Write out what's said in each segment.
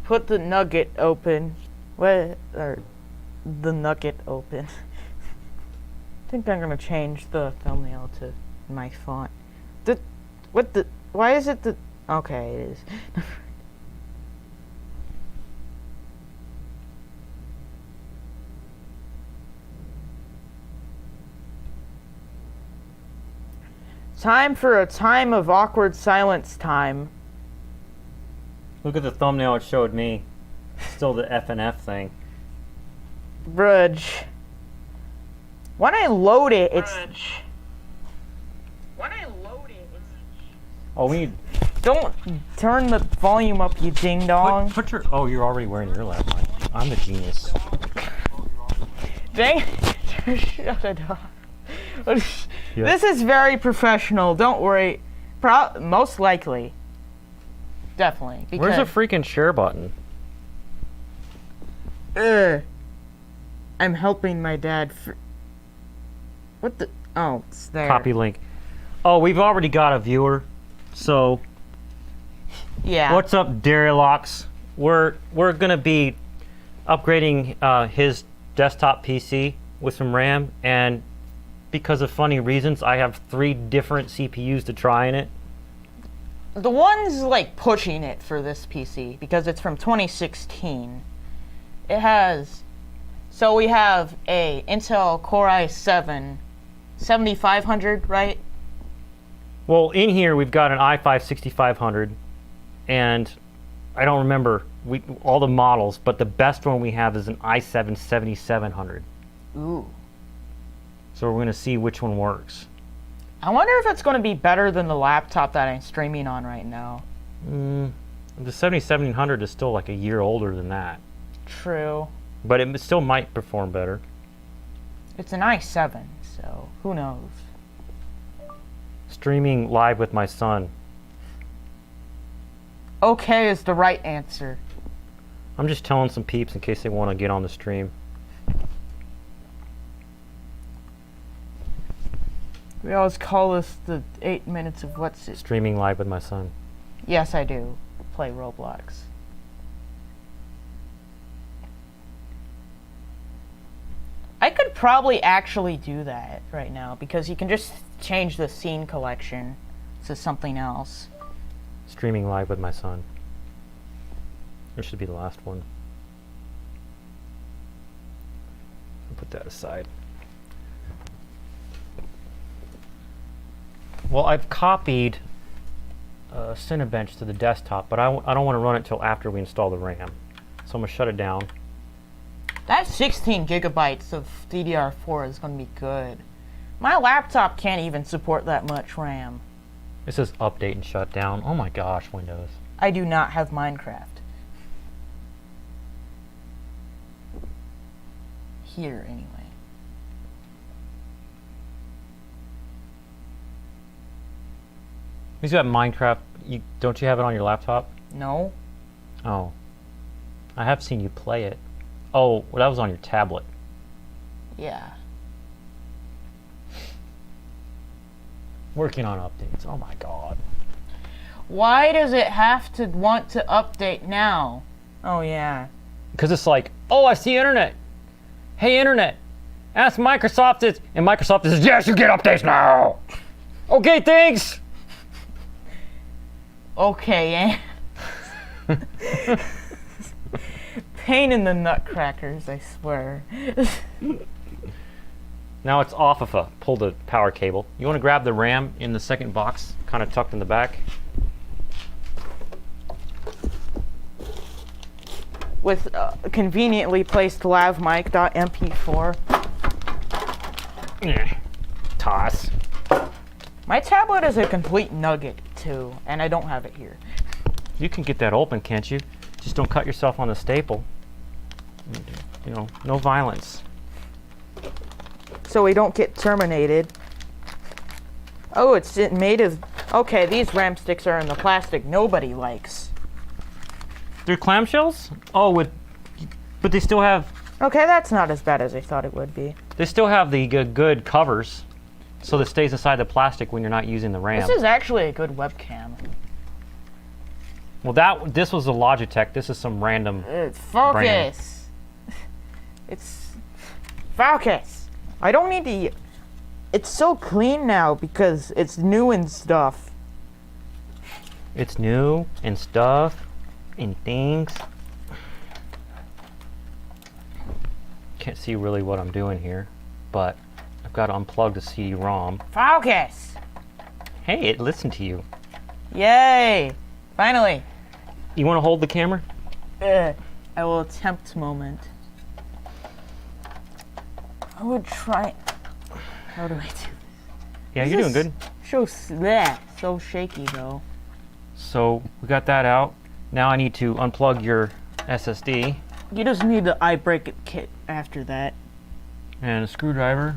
put the nugget open. What? Or the nugget open. I think I'm gonna change the thumbnail to my font. Why is it the? Okay, it is. Time for a time of awkward silence time. Look at the thumbnail it showed me. Still the FNF thing. Brudge. When I load it, it's... Oh, we need... Don't turn the volume up, you ding-dong. Put your... Oh, you're already wearing your lap mic. I'm the genius. Dang. Shut it off. This is very professional. Don't worry. Most likely. Definitely. Where's the freaking share button? I'm helping my dad. What the? Oh, it's there. Copy link. Oh, we've already got a viewer. So. Yeah. What's up, Darilox? We're gonna be upgrading his desktop PC with some RAM, and because of funny reasons, I have 3 different CPUs to try in it. The one's like pushing it for this PC because it's from 2016. It has, so we have a Intel Core i7 7500, right? Well, in here we've got an i5 6500, and I don't remember all the models, but the best one we have is an i7 7700. Ooh. So we're going to see which one works. I wonder if it's going to be better than the laptop that I'm streaming on right now. The 7700 is still like a year older than that. True. But it still might perform better. It's an i7, so who knows? Streaming live with my son. Okay is the right answer. I'm just telling some peeps in case they want to get on the stream. We always call this the 8 minutes of what's it? Streaming live with my son. Yes, I do. Play Roblox. I could probably actually do that right now because you can just change the scene collection to something else. Streaming live with my son. This should be the last one. I'll put that aside. Well, I've copied Cinebench to the desktop, but I don't want to run it until after we install the RAM. So I'm going to shut it down. That 16 gigabytes of DDR4 is going to be good. My laptop can't even support that much RAM. It says update and shut down. Oh my gosh, Windows. I do not have Minecraft. Here, anyway. He's got Minecraft. Don't you have it on your laptop? No. Oh. I have seen you play it. Oh, well, that was on your tablet. Yeah. Working on updates. Oh my god. Why does it have to want to update now? Oh, yeah. Because it's like, oh, I see internet. Hey, internet. Ask Microsoft it. And Microsoft says, yes, you get updates now. Okay, thanks. Okay, pain in the nutcrackers, I swear. Now it's off of a pull the power cable. You want to grab the RAM in the second box, kind of tucked in the back. With conveniently placed lavmic.mp4. Toss. My tablet is a complete nugget, too, and I don't have it here. You can get that open, can't you? Just don't cut yourself on the staple. You know, no violence. So we don't get terminated. Oh, it's made of... Okay, these RAM sticks are in the plastic nobody likes. They're clamshells? Oh, but they still have... Okay, that's not as bad as I thought it would be. They still have the good covers, so that stays inside the plastic when you're not using the RAM. This is actually a good webcam. Well, this was a Logitech. This is some random. Focus. It's focus. I don't need to. It's so clean now because it's new and stuff. It's new and stuff and things. Can't see really what I'm doing here, but I've got to unplug the CD-ROM. Focus. Hey, it listened to you. Yay! Finally. You want to hold the camera? I will attempt moment. I would try. How do I do this? Yeah, you're doing good. So shaky though. So we got that out. Now I need to unplug your SSD. You just need the eye break kit after that. And a screwdriver.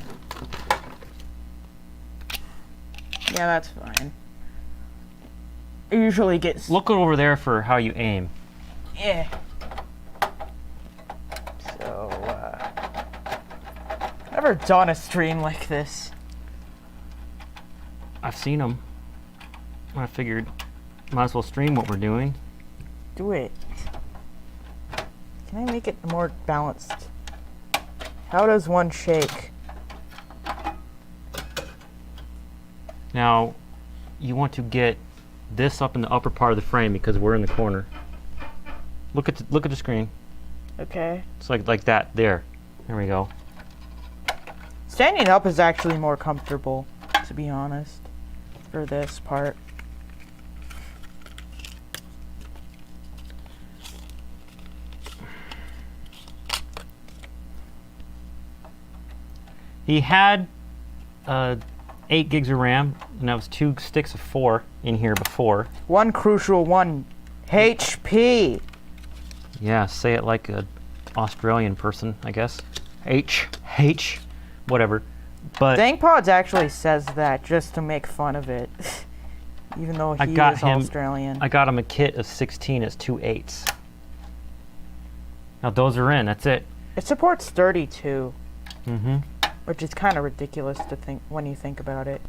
Yeah, that's fine. I usually get. Look over there for how you aim. Yeah. So, never done a stream like this. I've seen them. I figured might as well stream what we're doing. Do it. Can I make it more balanced? How does one shake? Now, you want to get this up in the upper part of the frame because we're in the corner. Look at the screen. Okay. It's like that. There we go. Standing up is actually more comfortable, to be honest, for this part. He had 8 gigs of RAM, and that was 2 sticks of 4 in here before. One crucial one, HP. Yeah, say it like a Australian person, I guess. H, whatever. But Dangpods actually says that just to make fun of it, even though he is Australian. I got him a kit of 16 as 2 8s. Now those are in. That's it. It supports 32. Mm-hmm. Which is kind of ridiculous to think when you think about it.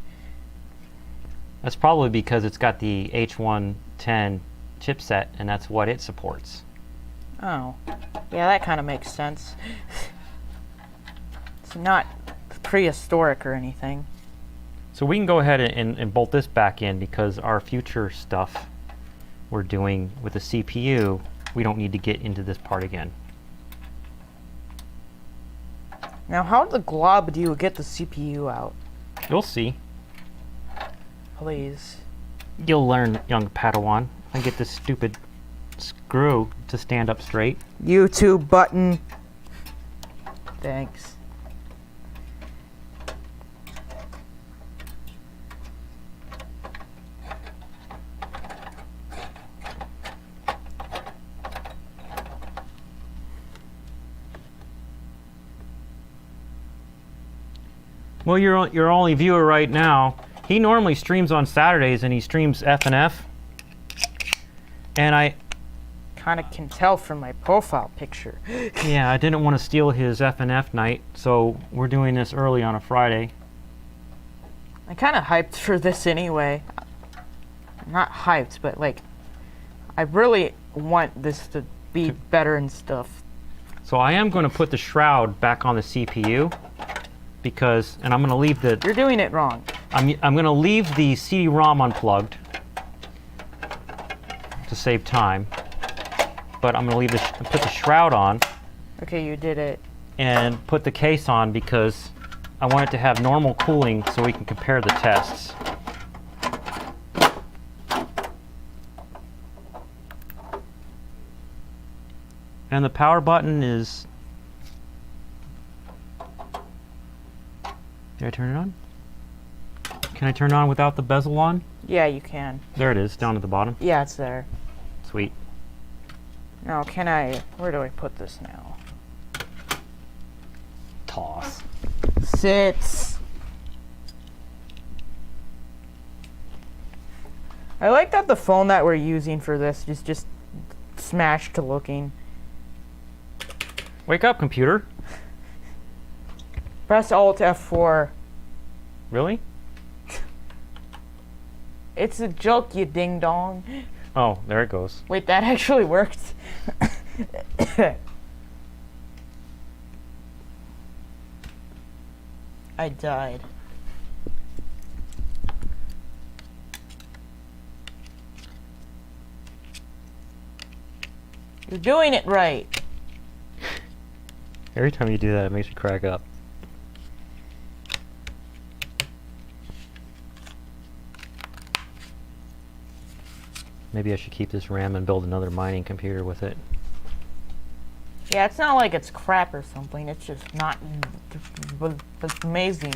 That's probably because it's got the H110 chipset, and that's what it supports. Oh. Yeah, that kind of makes sense. It's not prehistoric or anything. So we can go ahead and bolt this back in because our future stuff we're doing with the CPU, we don't need to get into this part again. Now, how the glob do you get the CPU out? You'll see. Please. You'll learn, young Padawan. I get this stupid screw to stand up straight. YouTube button. Thanks. Well, your only viewer right now, he normally streams on Saturdays and he streams FNF. And I Kind of can tell from my profile picture. yeah, I didn't want to steal his FNF night, so we're doing this early on a Friday. I'm kind of hyped for this anyway. Not hyped, but like, I really want this to be better and stuff. So I am going to put the shroud back on the CPU because, and I'm going to leave the You're doing it wrong. I'm going to leave the CD-ROM unplugged to save time, but I'm going to leave put the shroud on Okay, you did it. and put the case on because I want it to have normal cooling so we can compare the tests. And the power button is... Did I turn it on? Can I turn it on without the bezel on? Yeah, you can. There it is, down at the bottom. Yeah, it's there. Sweet. Now, can I... Where do I put this now? Toss. Sits. I like that the phone that we're using for this is just smashed to looking. Wake up, computer. Press Alt F4. Really? It's a joke, you ding dong. Oh, there it goes. Wait, that actually worked. I died. You're doing it right. Every time you do that, it makes me crack up. Maybe I should keep this RAM and build another mining computer with it. Yeah, it's not like it's crap or something. It's just not. It's amazing.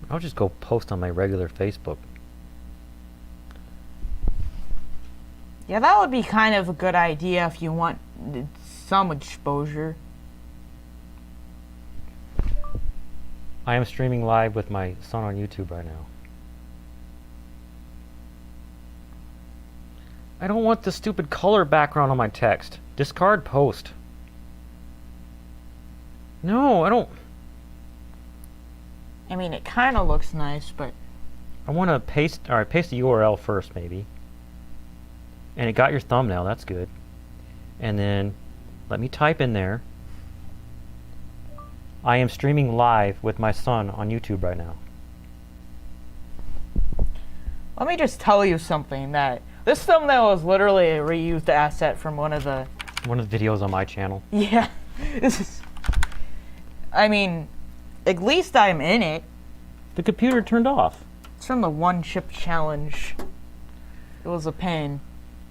I'll just go post on my regular Facebook. Yeah, that would be kind of a good idea if you want some exposure. I am streaming live with my son on YouTube right now. I don't want the stupid color background on my text. Discard post. No, I don't. I mean, it kind of looks nice, but... I want to paste, alright, paste the URL first, maybe. And it got your thumbnail, that's good. And then, let me type in there. I am streaming live with my son on YouTube right now. Let me just tell you something, that this thumbnail is literally a reused asset from one of the videos on my channel. Yeah. This is... I mean, at least I'm in it. The computer turned off. It's from the one chip challenge. It was a pain.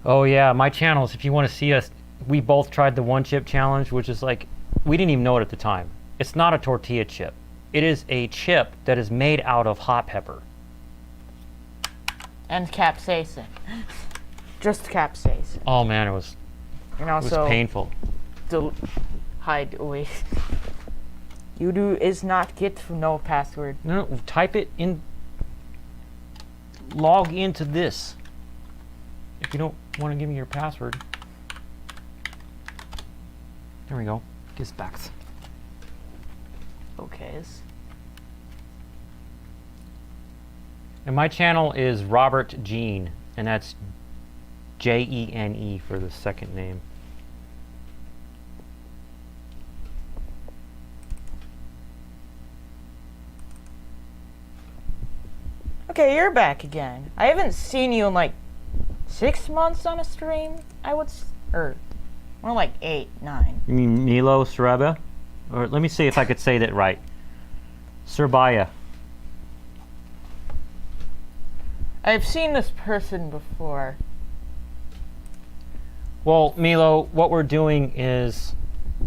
Oh yeah, my channels, if you want to see us, we both tried the one chip challenge, which is like, we didn't even know it at the time. It's not a tortilla chip. It is a chip that is made out of hot pepper. And capsaicin. Just capsaicin. Oh man, it was painful. Hide away. You do is not get no password. No, type it in. Log into this. If you don't want to give me your password. There we go. Gets back. Okay. And my channel is Robert Gene, and that's Jene for the second name. Okay, you're back again. I haven't seen you in like 6 months on a stream. Or more like 8, 9. You mean Milo Saraba? Or let me see if I could say that right. Serbaya. I've seen this person before. Well, Milo, what we're doing is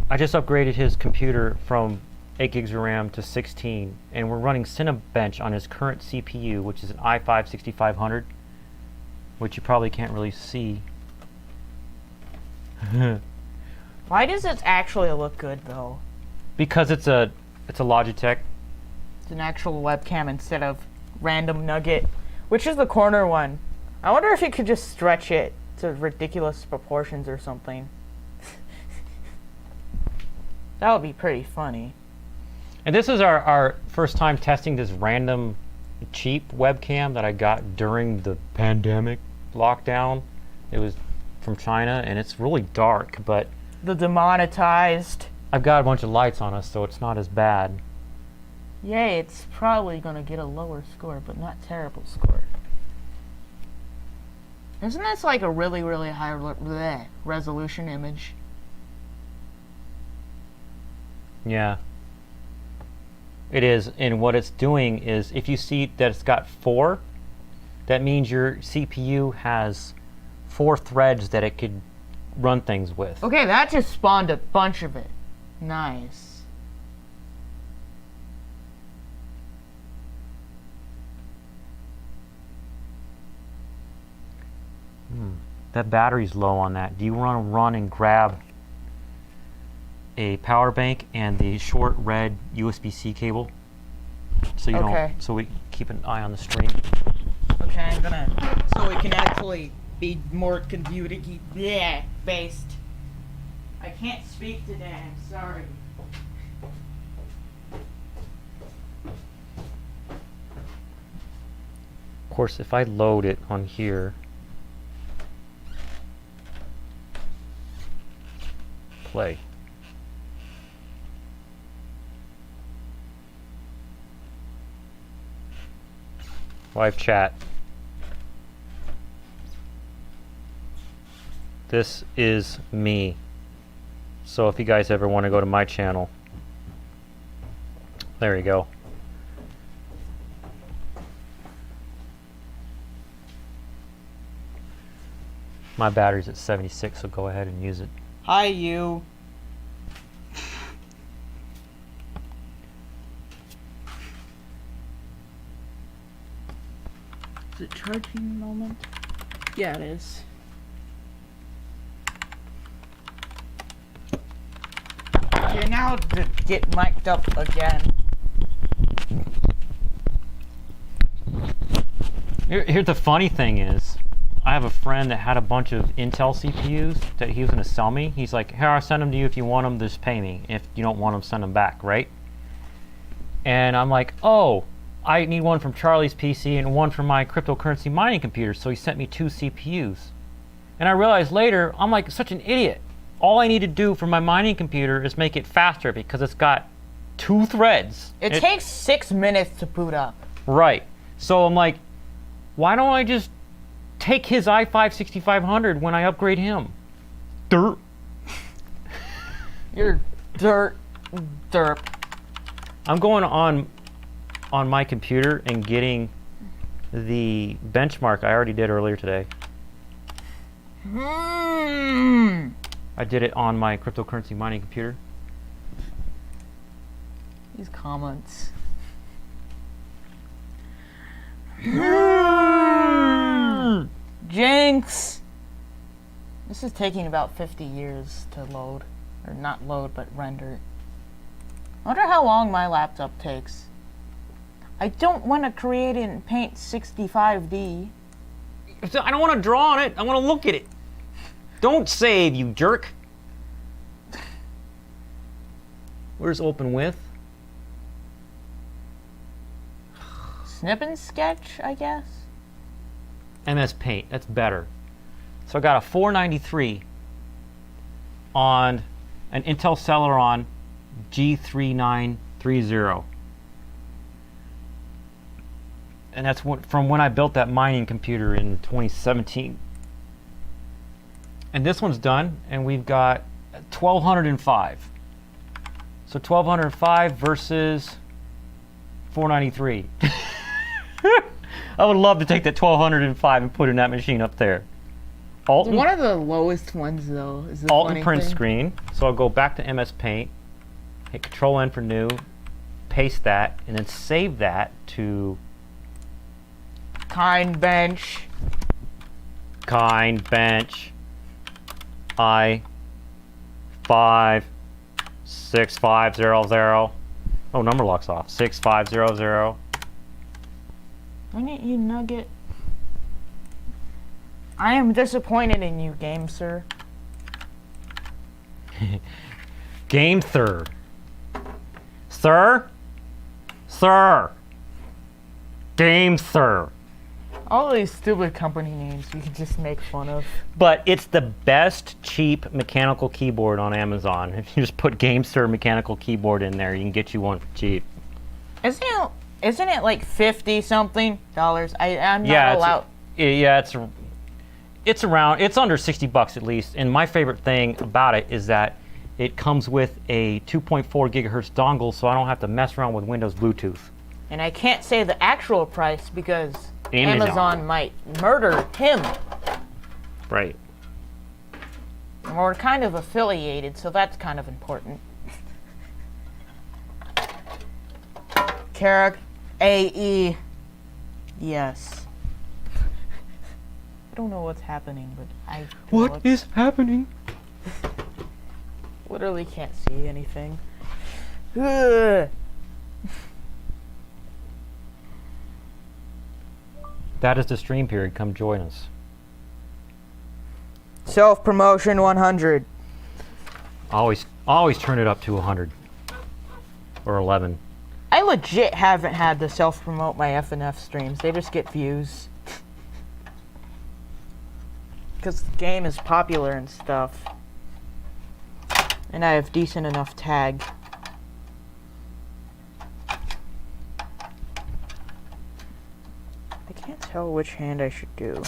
I just upgraded his computer from 8 gigs of RAM to 16, and we're running Cinebench on his current CPU, which is an i5-6500, which you probably can't really see. Why does it actually look good though? Because it's a Logitech. It's an actual webcam instead of random nugget. Which is the corner one? I wonder if you could just stretch it to ridiculous proportions or something. That would be pretty funny. And this is our first time testing this random cheap webcam that I got during the pandemic lockdown. It was from China, and it's really dark, but... The demonetized. I've got a bunch of lights on us, so it's not as bad. Yay, it's probably going to get a lower score, but not terrible score. Isn't this like a really, really high resolution image? Yeah. It is, and what it's doing is, if you see that it's got 4, that means your CPU has 4 threads that it could run things with. Okay, that just spawned a bunch of it. Nice. That battery's low on that. Do you want to run and grab a power bank and the short red USB-C cable? So you don't. So we keep an eye on the stream. Okay, I'm gonna. So we can actually be more computer based. I can't speak today, I'm sorry. Of course, if I load it on here, play. Live chat. This is me. So if you guys ever want to go to my channel, there you go. My battery's at 76, so go ahead and use it. Hi, you. Is it charging a moment? Yeah, it is. Okay, now to get mic'd up again. Here's the funny thing is, I have a friend that had a bunch of Intel CPUs that he was going to sell me. He's like, here, I'll send them to you. If you want them, just pay me. If you don't want them, send them back, right? And I'm like, oh, I need one from Charlie's PC and one for my cryptocurrency mining computer. So he sent me 2 CPUs. And I realized later, I'm like such an idiot. All I need to do for my mining computer is make it faster because it's got 2 threads. It takes 6 minutes to boot up. Right. So I'm like, why don't I just take his i5-6500 when I upgrade him? Dirt. You're derp. I'm going on my computer and getting the benchmark I already did earlier today. I did it on my cryptocurrency mining computer. These comments. Jinx! This is taking about 50 years to load. Or not load, but render. I wonder how long my laptop takes. I don't want to create in Paint 65D. I don't want to draw on it. I want to look at it. Don't save, you jerk. Where's open with? Snip and sketch, I guess? MS Paint, that's better. So I got a 493 on an Intel Celeron G3930. And that's from when I built that mining computer in 2017. And this one's done, and we've got 1205. So 1205 versus 493. I would love to take that 1205 and put in that machine up there. Alt One of the lowest ones, though, is the Alt funny and print thing. screen. So I'll go back to MS Paint, hit Control N for new, paste that, and then save that to Kind bench. Kind bench I56500. Oh, number lock's off. 6500. Why didn't you nugget? I am disappointed in you, game sir. Game Sir. Sir? Sir. Game Sir. All these stupid company names you can just make fun of. But it's the best cheap mechanical keyboard on Amazon. If you just put Game Sir mechanical keyboard in there, you can get you one for cheap. Isn't it like $50 something? I'm not Yeah, allowed. it's around. It's under $60 at least. And my favorite thing about it is that it comes with a 2.4 gigahertz dongle, so I don't have to mess around with Windows Bluetooth. And I can't say the actual price because Amazon might murder him. Right. And we're kind of affiliated, so that's kind of important. Carrick AE. Yes. I don't know what's happening, but I What is happening? literally can't see anything. Ugh. That is the stream period. Come join us. Self-promotion 100. Always turn it up to 100 or 11. I legit haven't had to self-promote my FNF streams. They just get views. Because the game is popular and stuff. And I have decent enough tag. I can't tell which hand I should do.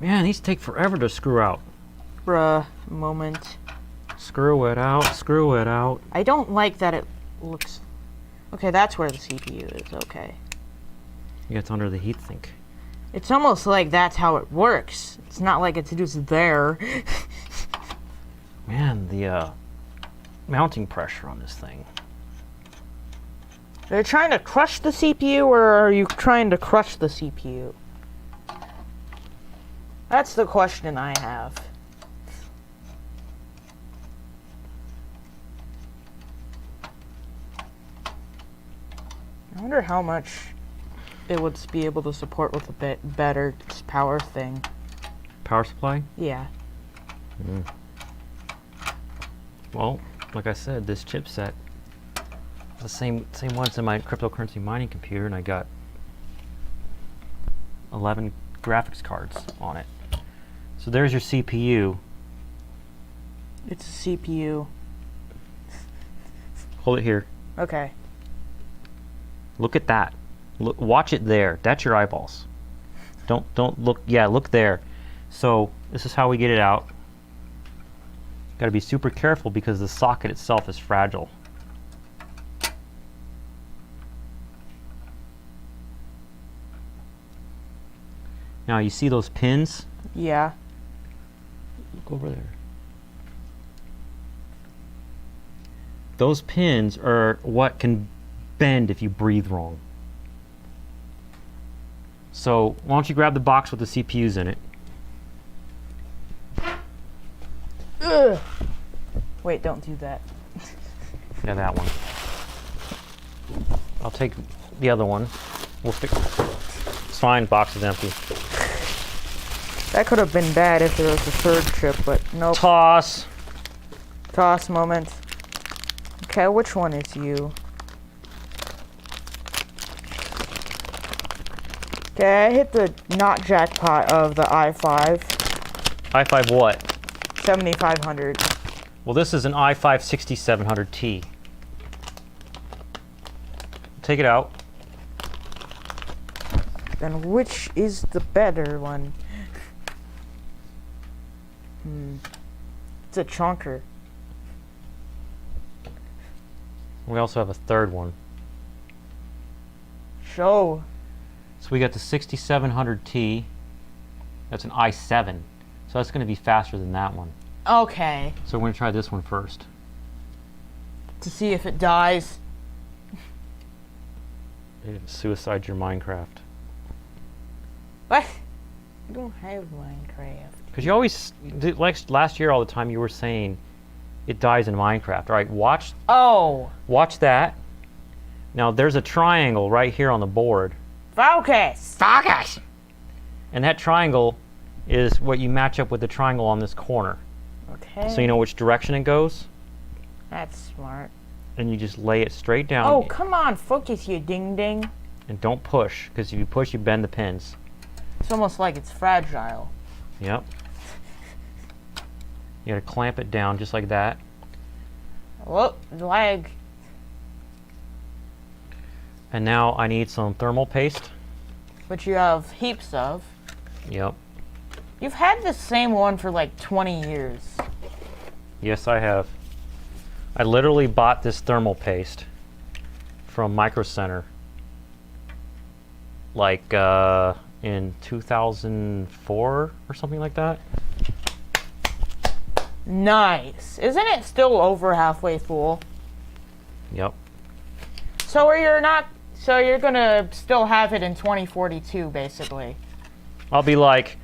Man, these take forever to screw out. Bruh, moment. Screw it out, screw it out. I don't like that it looks... Okay, that's where the CPU is, okay. Yeah, it's under the heatsink. It's almost like that's how it works. It's not like it's just there. Man, the mounting pressure on this thing. Are you trying to crush the CPU, or are you trying to crush the CPU? That's the question I have. I wonder how much it would be able to support with a bit better power thing. Power supply? Yeah. Well, like I said, this chipset, the same ones in my cryptocurrency mining computer, and I got 11 graphics cards on it. So there's your CPU. It's a CPU. Hold it here. Okay. Look at that. Look, watch it there. That's your eyeballs. Don't look. Yeah, look there. So this is how we get it out. Got to be super careful because the socket itself is fragile. Now you see those pins? Yeah. Look over there. Those pins are what can bend if you breathe wrong. So why don't you grab the box with the CPUs in it? Ugh. Wait, don't do that. Yeah, that one. I'll take the other one. We'll fix. It's fine. Box is empty. That could have been bad if there was a third chip, but nope. Toss. Toss moment. Okay, which one is you? Okay, I hit the not jackpot of the i5. i5 what? 7500. Well, this is an i5 6700T. Take it out. Then which is the better one? It's a chunker. We also have a third one. Show. So we got the 6700T. That's an i7. So that's going to be faster than that one. Okay. So we're going to try this one first. To see if it dies. Suicide your Minecraft. What? I don't have Minecraft. Because you always, like last year all the time you were saying it dies in Minecraft. All right, watch that. Now there's a triangle right here on the board. Focus! Focus! And that triangle is what you match up with the triangle on this corner. Okay. So you know which direction it goes. That's smart. And you just lay it straight down. Oh, come on, focus, you ding ding. And don't push, because if you push, you bend the pins. It's almost like it's fragile. Yep. You gotta clamp it down just like that. Whoop, lag. And now I need some thermal paste. Which you have heaps of. Yep. You've had the same one for like 20 years. Yes, I have. I literally bought this thermal paste from Micro Center like in 2004 or something like that. Nice. Isn't it still over halfway full? Yep. So you're gonna still have it in 2042, basically. I'll be like,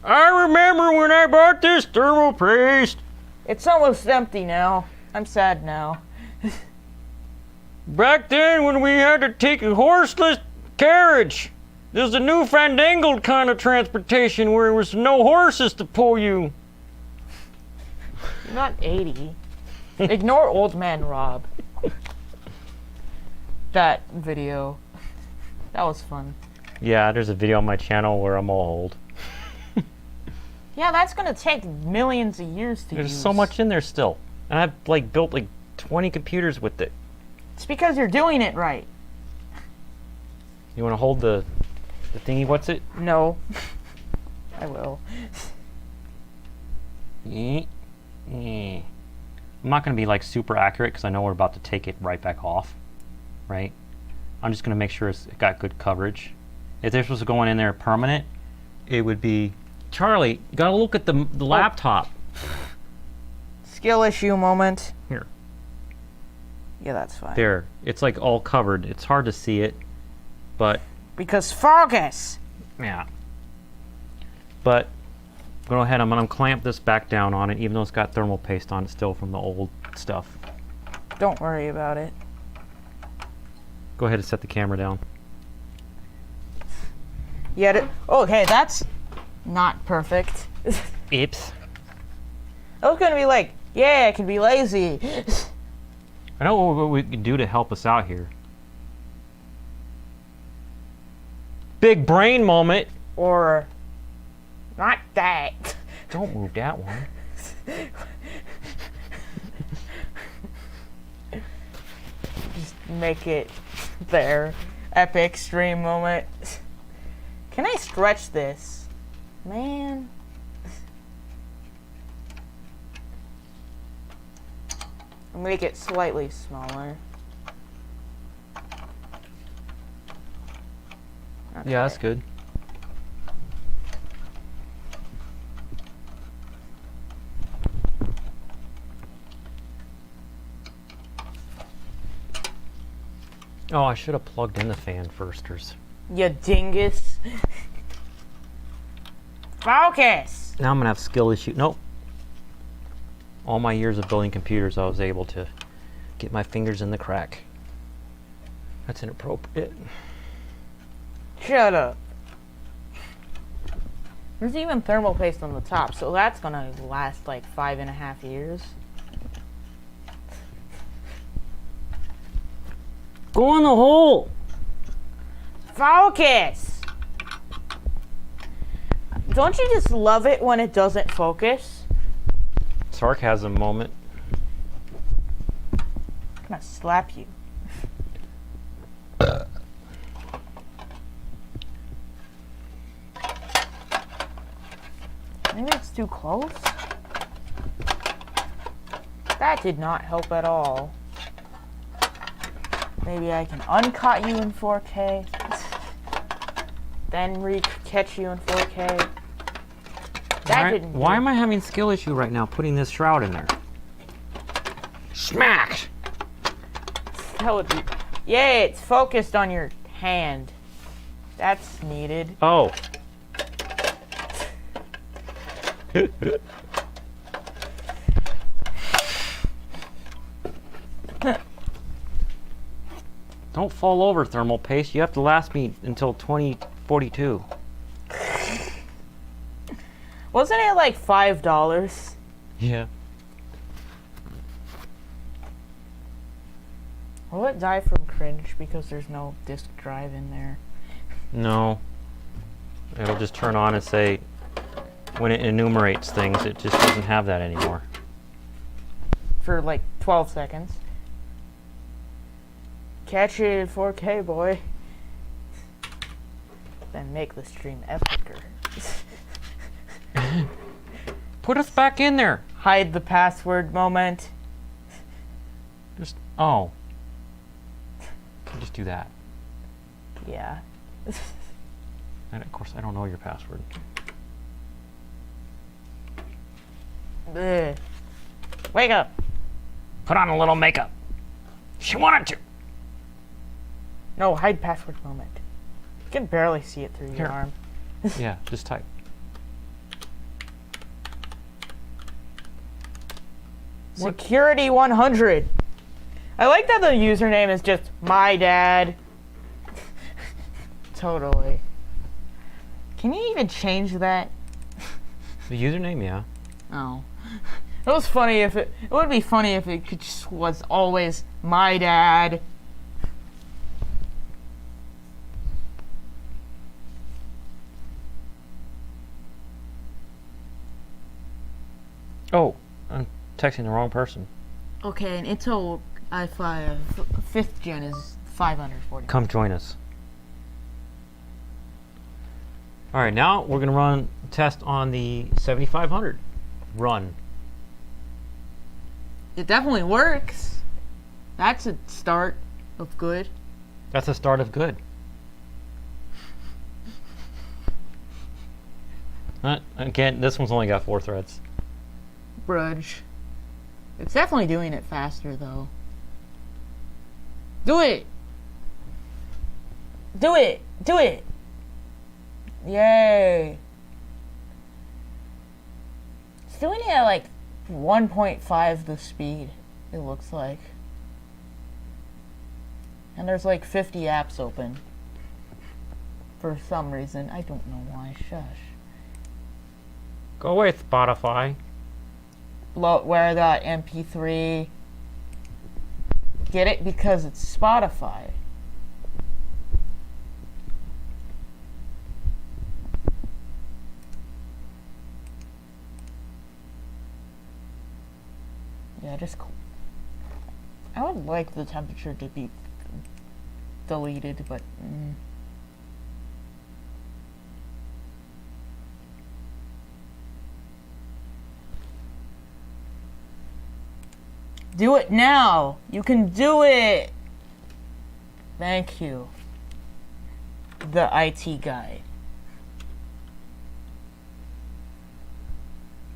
I remember when I bought this thermal paste. It's almost empty now. I'm sad now. Back then when we had to take a horseless carriage. There's a new fandangled kind of transportation where there's no horses to pull you. You're not 80. Ignore old man Rob. That video. That was fun. Yeah, there's a video on my channel where I'm all old. Yeah, that's gonna take millions of years to use. There's so much in there still. And I've like built like 20 computers with it. It's because you're doing it right. You want to hold the thingy? What's it? No. I will. I'm not going to be like super accurate because I know we're about to take it right back off, right? I'm just going to make sure it got good coverage. If this was going in there permanent, it would be... Charlie, you got to look at the laptop. Skill issue moment. Here. Yeah, that's fine. There. It's like all covered. It's hard to see it, but... Because focus! Yeah. But go ahead, I'm going to clamp this back down on it, even though it's got thermal paste on it still from the old stuff. Don't worry about it. Go ahead and set the camera down. Yeah, okay, that's not perfect. Oops. I was gonna be like, yeah, I can be lazy. I know what we can do to help us out here. Big brain moment. Or not that. Don't move that one. Just make it there. Epic stream moment. Can I stretch this? Man. Make it slightly smaller. Okay. Yeah, that's good. Oh, I should have plugged in the fan firsters. You dingus. Focus! Now I'm gonna have skill issue. Nope. All my years of building computers, I was able to get my fingers in the crack. That's inappropriate. Shut up. There's even thermal paste on the top, so that's gonna last like 5.5 years. Go in the hole! Focus! Don't you just love it when it doesn't focus? Sarcasm moment. I'm gonna slap you. Maybe it's too close? That did not help at all. Maybe I can uncut you in 4K. Then re-catch you in 4K. That didn't Why am I having skill issue right now putting this shroud in there? Smack! That would be... Yay, it's focused on your hand. That's needed. Oh. Don't fall over, thermal paste. You have to last me until 2042. Wasn't it like $5? Yeah. Will it die from cringe because there's no disk drive in there? No. It'll just turn on and say, when it enumerates things, it just doesn't have that anymore. For like 12 seconds. Catch it in 4K, boy. Then make the stream epicer. Put us back in there. Hide the password moment. Just, oh. Just do that. Yeah. And of course, I don't know your password. Ugh. Wake up. Put on a little makeup. She wanted to. No, hide password moment. You can barely see it through Here. your arm. Yeah, just type. Security 100. I like that the username is just my dad. Totally. Can you even change that? The username, yeah. Oh. It was funny if it would be funny if it just was always my dad. Oh, I'm texting the wrong person. Okay, an Intel i5 5th gen is 540. Come join us. All right, now we're gonna run a test on the 7500. Run. It definitely works. That's a start of good. That's a start of good. Again, this one's only got 4 threads. Brudge. It's definitely doing it faster though. Do it! Do it! Do it! Yay! It's doing it at like 1.5 the speed, it looks like. And there's like 50 apps open. For some reason. I don't know why. Shush. Go away, Spotify. Where the MP3. Get it? Because it's Spotify. Yeah, just. I would like the temperature to be deleted, but. Do it now! You can do it! Thank you. The IT guy.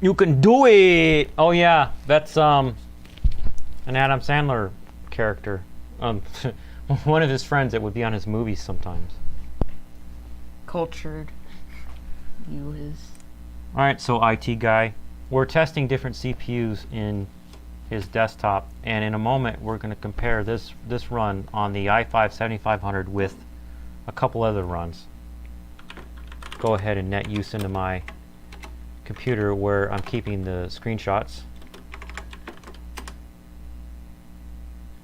You can do it! Oh yeah, that's an Adam Sandler character. One of his friends that would be on his movies sometimes. Cultured. You is. Alright, so IT guy. We're testing different CPUs in his desktop, and in a moment we're going to compare this run on the i5 7500 with a couple other runs. Go ahead and net use into my computer where I'm keeping the screenshots.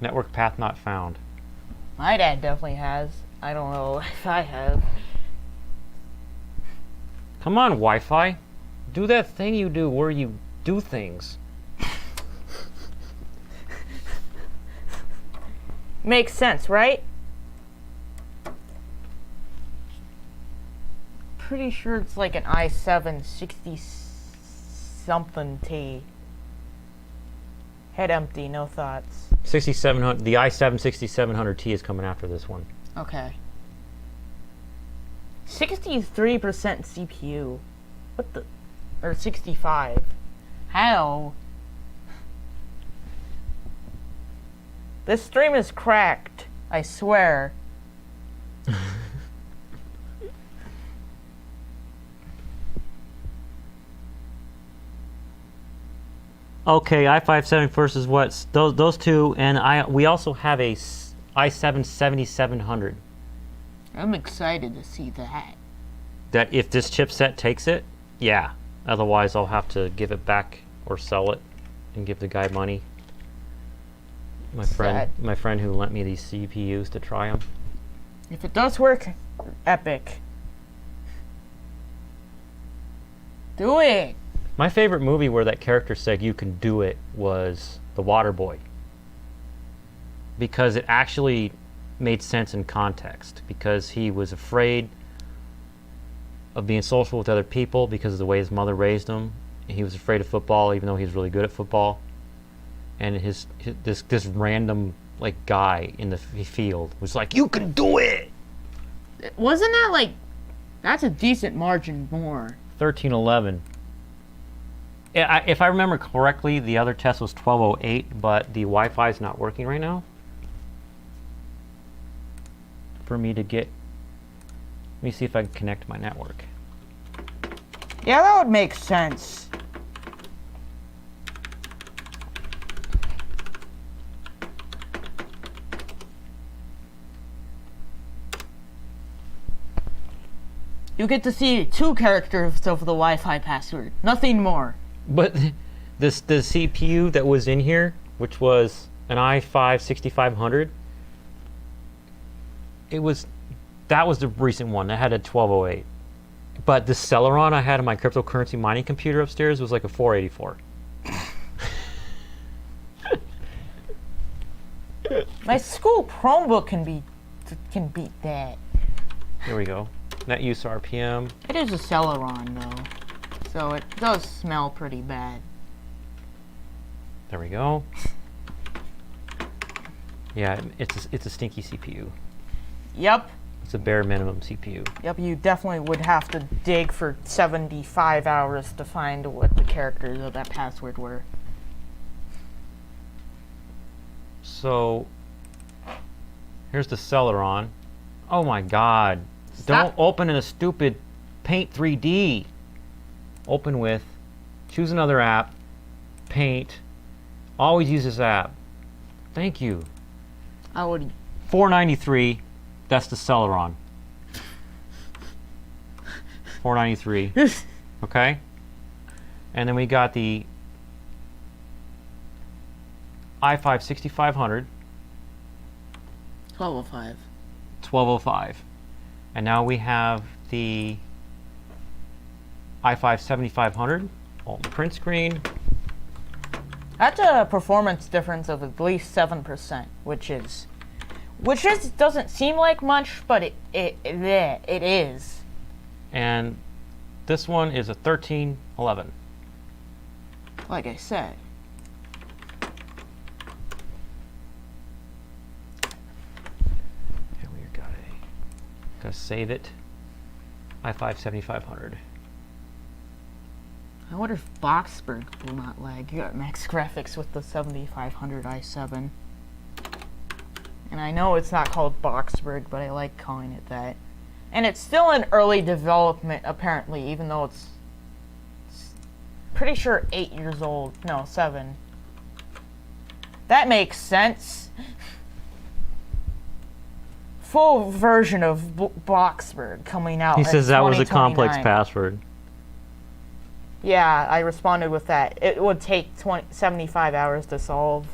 Network path not found. My dad definitely has. I don't know if I have. Come on, Wi-Fi. Do that thing you do where you do things. Makes sense, right? Pretty sure it's like an i7 60 something T. Head empty, no thoughts. 6700. The i7 6700T is coming after this one. Okay. 63% CPU. What the? Or 65. How? This stream is cracked. I swear. Okay, i5 versus what? Those two, and we also have a i7 7700. I'm excited to see that. That if this chipset takes it, yeah. Otherwise, I'll have to give it back or sell it and give the guy money. My friend who lent me these CPUs to try them. If it does work, epic. Do it. My favorite movie where that character said you can do it was The Waterboy. Because it actually made sense in context. Because he was afraid of being social with other people because of the way his mother raised him. He was afraid of football even though he was really good at football. And this random like guy in the field was like, you can do it! Wasn't that like, that's a decent margin more. 1311. If I remember correctly, the other test was 1208, but the Wi-Fi is not working right now. For me to get, let me see if I can connect my network. Yeah, that would make sense. You get to see 2 characters of the Wi-Fi password, nothing more. But the CPU that was in here, which was an i5 6500, that was the recent one. That had a 1208. But the Celeron I had in my cryptocurrency mining computer upstairs was like a 484. My school Chromebook can beat that. Here we go. Net use RPM. It is a Celeron though, so it does smell pretty bad. There we go. Yeah, it's a stinky CPU. Yep. It's a bare minimum CPU. Yep, you definitely would have to dig for 75 hours to find what the characters of that password were. So, here's the Celeron. Oh my god. Stop. Don't open in a stupid Paint 3D. Open with, choose another app, Paint. Always use this app. Thank you. I would. $493. That's the Celeron. $493. Okay? And then we got the i5 6500. 1205. 1205. And now we have the i5 7500 on the print screen. That's a performance difference of at least 7%, which doesn't seem like much, but it is. And this one is a 1311. Like I said. Here we gotta save it. i5 7500. I wonder if Boxburg will not lag. You got max graphics with the 7500 i7. And I know it's not called Boxburg, but I like calling it that. And it's still in early development, apparently, even though it's pretty sure 8 years old. No, 7. That makes sense. Full version of Boxburg coming out. He says that was a 2029. complex password. Yeah, I responded with that. It would take 75 hours to solve.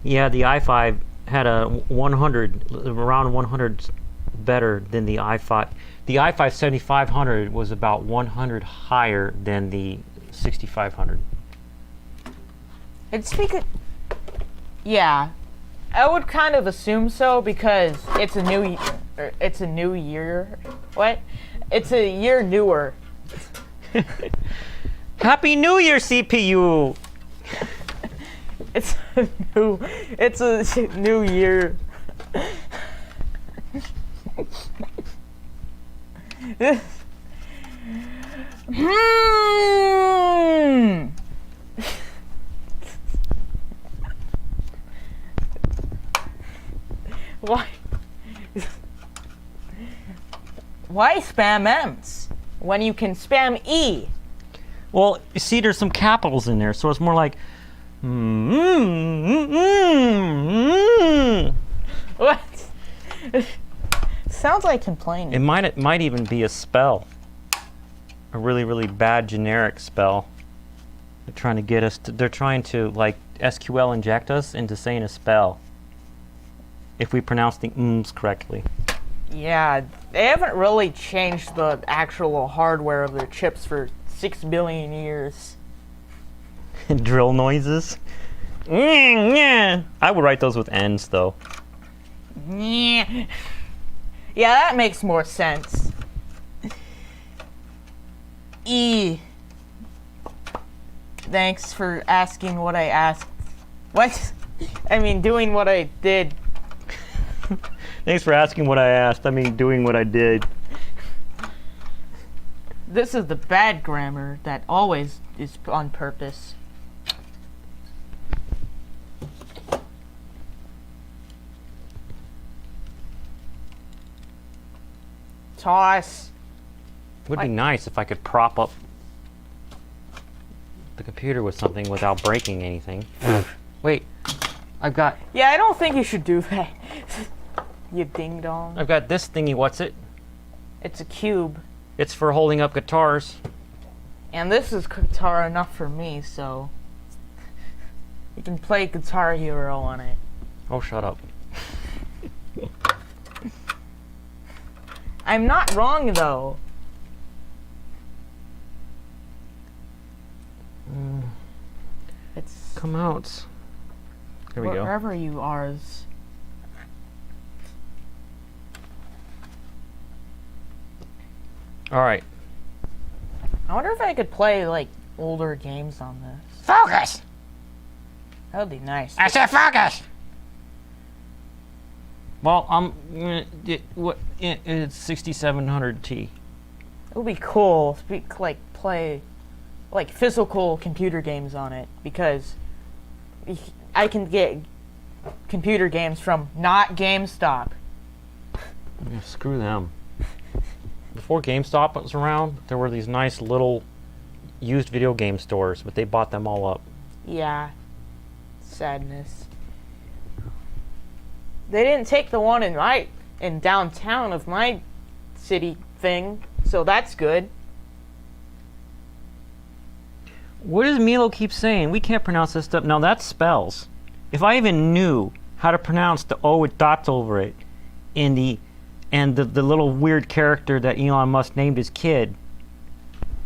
Yeah, the i5 had a 100, around 100 better than the i5. The i5 7500 was about 100 higher than the 6500. And speaking, yeah, I would kind of assume so because it's a new year. What? It's a year newer. Happy New Year, CPU! It's a new year. Why? Why spam M's when you can spam E? Well, you see, there's some capitals in there, so it's more like. What? Sounds like complaining. It might even be a spell, a really really bad generic spell. They're trying to get us. They're trying to like SQL inject us into saying a spell. If we pronounce the ums correctly. Yeah, they haven't really changed the actual hardware of their chips for 6 billion years. Drill noises. I would write those with N's though. Yeah, that makes more sense. E. Thanks for asking what I asked. What? I mean, doing what I did. Thanks for asking what I asked. I mean, doing what I did. This is the bad grammar that always is on purpose. Toss. Would be nice if I could prop up the computer with something without breaking anything. Wait, I've got. Yeah, I don't think you should do that. You ding dong. I've got this thingy. What's it? It's a cube. It's for holding up guitars. And this is guitar enough for me, so you can play Guitar Hero on it. Oh, shut up. I'm not wrong, though. It's Come out. There we go. wherever you are. All right. I wonder if I could play, like, older games on this. Focus! That would be nice. I said focus! Well, it's 6700T. It would be cool to play like physical computer games on it, because I can get computer games from not GameStop. Yeah, screw them. Before GameStop was around, there were these nice little used video game stores, but they bought them all up. Yeah. Sadness. They didn't take the one in downtown of my city thing, so that's good. What does Milo keep saying? We can't pronounce this stuff. No, that's spells. If I even knew how to pronounce the O with dots over it and the little weird character that Elon Musk named his kid,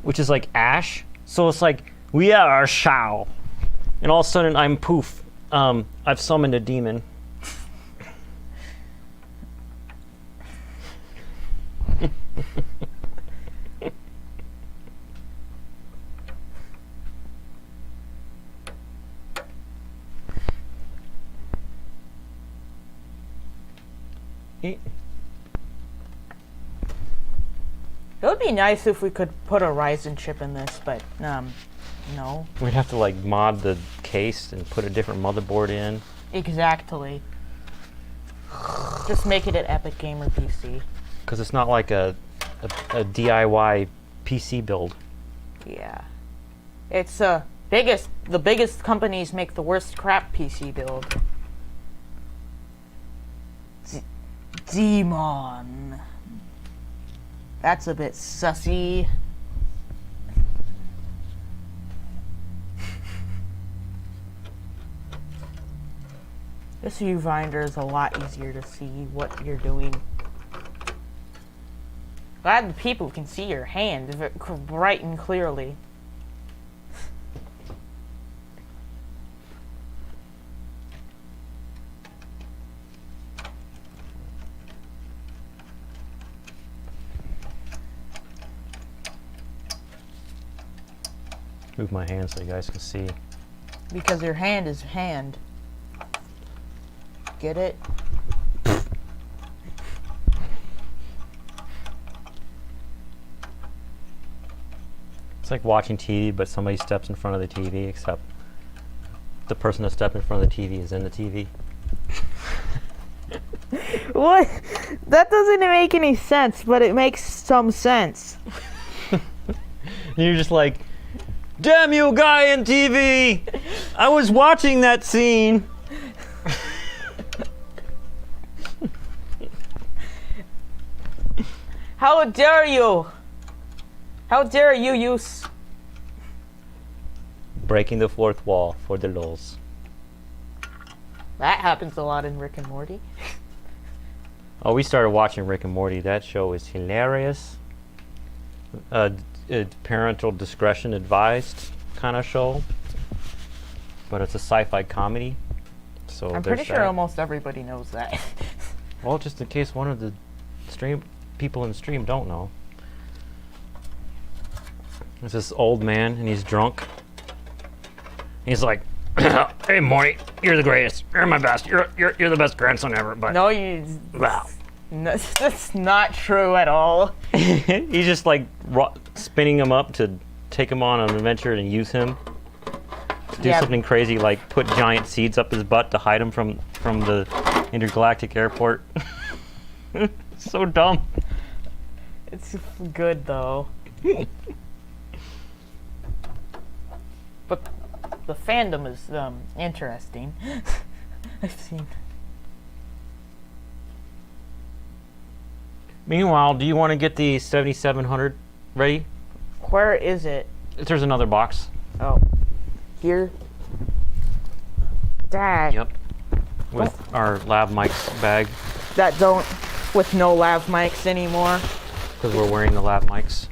which is like Ash. So it's like, we are Shao. And all of a sudden I'm poof. I've summoned a demon. It would be nice if we could put a Ryzen chip in this, but no. We'd have to like mod the case and put a different motherboard in. Exactly. Just make it an Epic Gamer PC. Because it's not like a DIY PC build. Yeah. It's the biggest companies make the worst crap PC build. Demon. That's a bit sussy. This viewfinder is a lot easier to see what you're doing. Glad the people can see your hand bright and clearly. Move my hand so you guys can see. Because your hand is hand. Get it? It's like watching TV, but somebody steps in front of the TV, except the person that stepped in front of the TV is in the TV. What? That doesn't make any sense, but it makes some sense. You're just like, damn you, guy in TV! I was watching that scene. How dare you? How dare you use... Breaking the fourth wall for the lulz. That happens a lot in Rick and Morty. Oh, we started watching Rick and Morty. That show is hilarious. Parental discretion advised kind of show. But it's a sci-fi comedy. So I'm pretty sure almost everybody knows that. Well, just in case one of the people in the stream don't know. There's this old man and he's drunk. He's like, "Hey Morty, you're the greatest. You're my best. You're the best grandson ever." But no, you. wow, No, that's not true at all. he's just like spinning him up to take him on an adventure and use him to do something crazy, like put giant seeds up his butt to hide him from the intergalactic airport. So dumb. It's good though. But the fandom is interesting. I've seen. Meanwhile, do you want to get the 7700 ready? Where is it? There's another box. Oh. Here? Dad. Yep. With our lav mics bag. That don't, with no lav mics anymore. Because we're wearing the lav mics.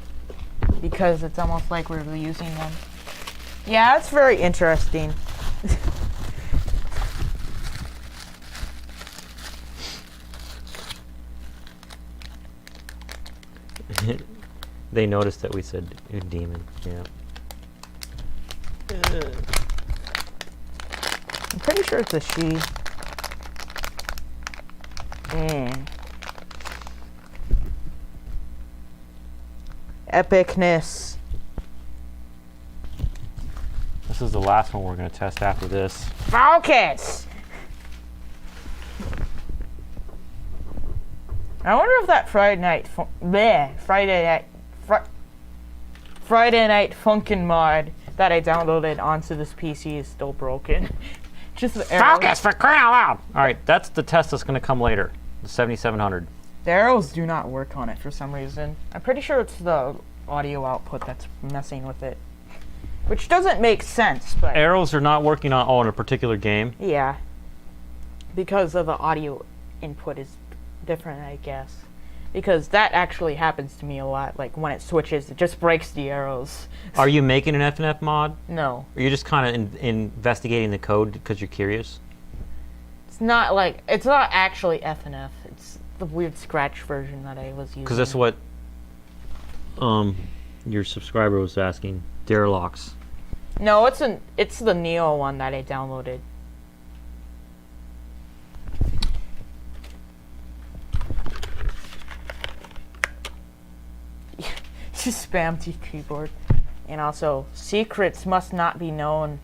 Because it's almost like we're reusing them. Yeah, it's very interesting. They noticed that we said demon. Yeah. I'm pretty sure it's a she. Epicness. This is the last one we're going to test after this. Focus! I wonder if that Friday night Funkin' mod that I downloaded onto this PC is still broken. Just the arrows. Focus, for crying out loud! Alright, that's the test that's going to come later. The 7700. The arrows do not work on it for some reason. I'm pretty sure it's the audio output that's messing with it. Which doesn't make sense, but... Arrows are not working on a particular game. Yeah. Because of the audio input is different, I guess. Because that actually happens to me a lot. Like, when it switches, it just breaks the arrows. Are you making an FNF mod? No. Or are you just kind of investigating the code because you're curious? It's not like... It's not actually FNF. It's the weird Scratch version that I was using. Because that's what your subscriber was asking. Darlox. No, it's the Neo one that I downloaded. Just spam T keyboard. And also, secrets must not be known.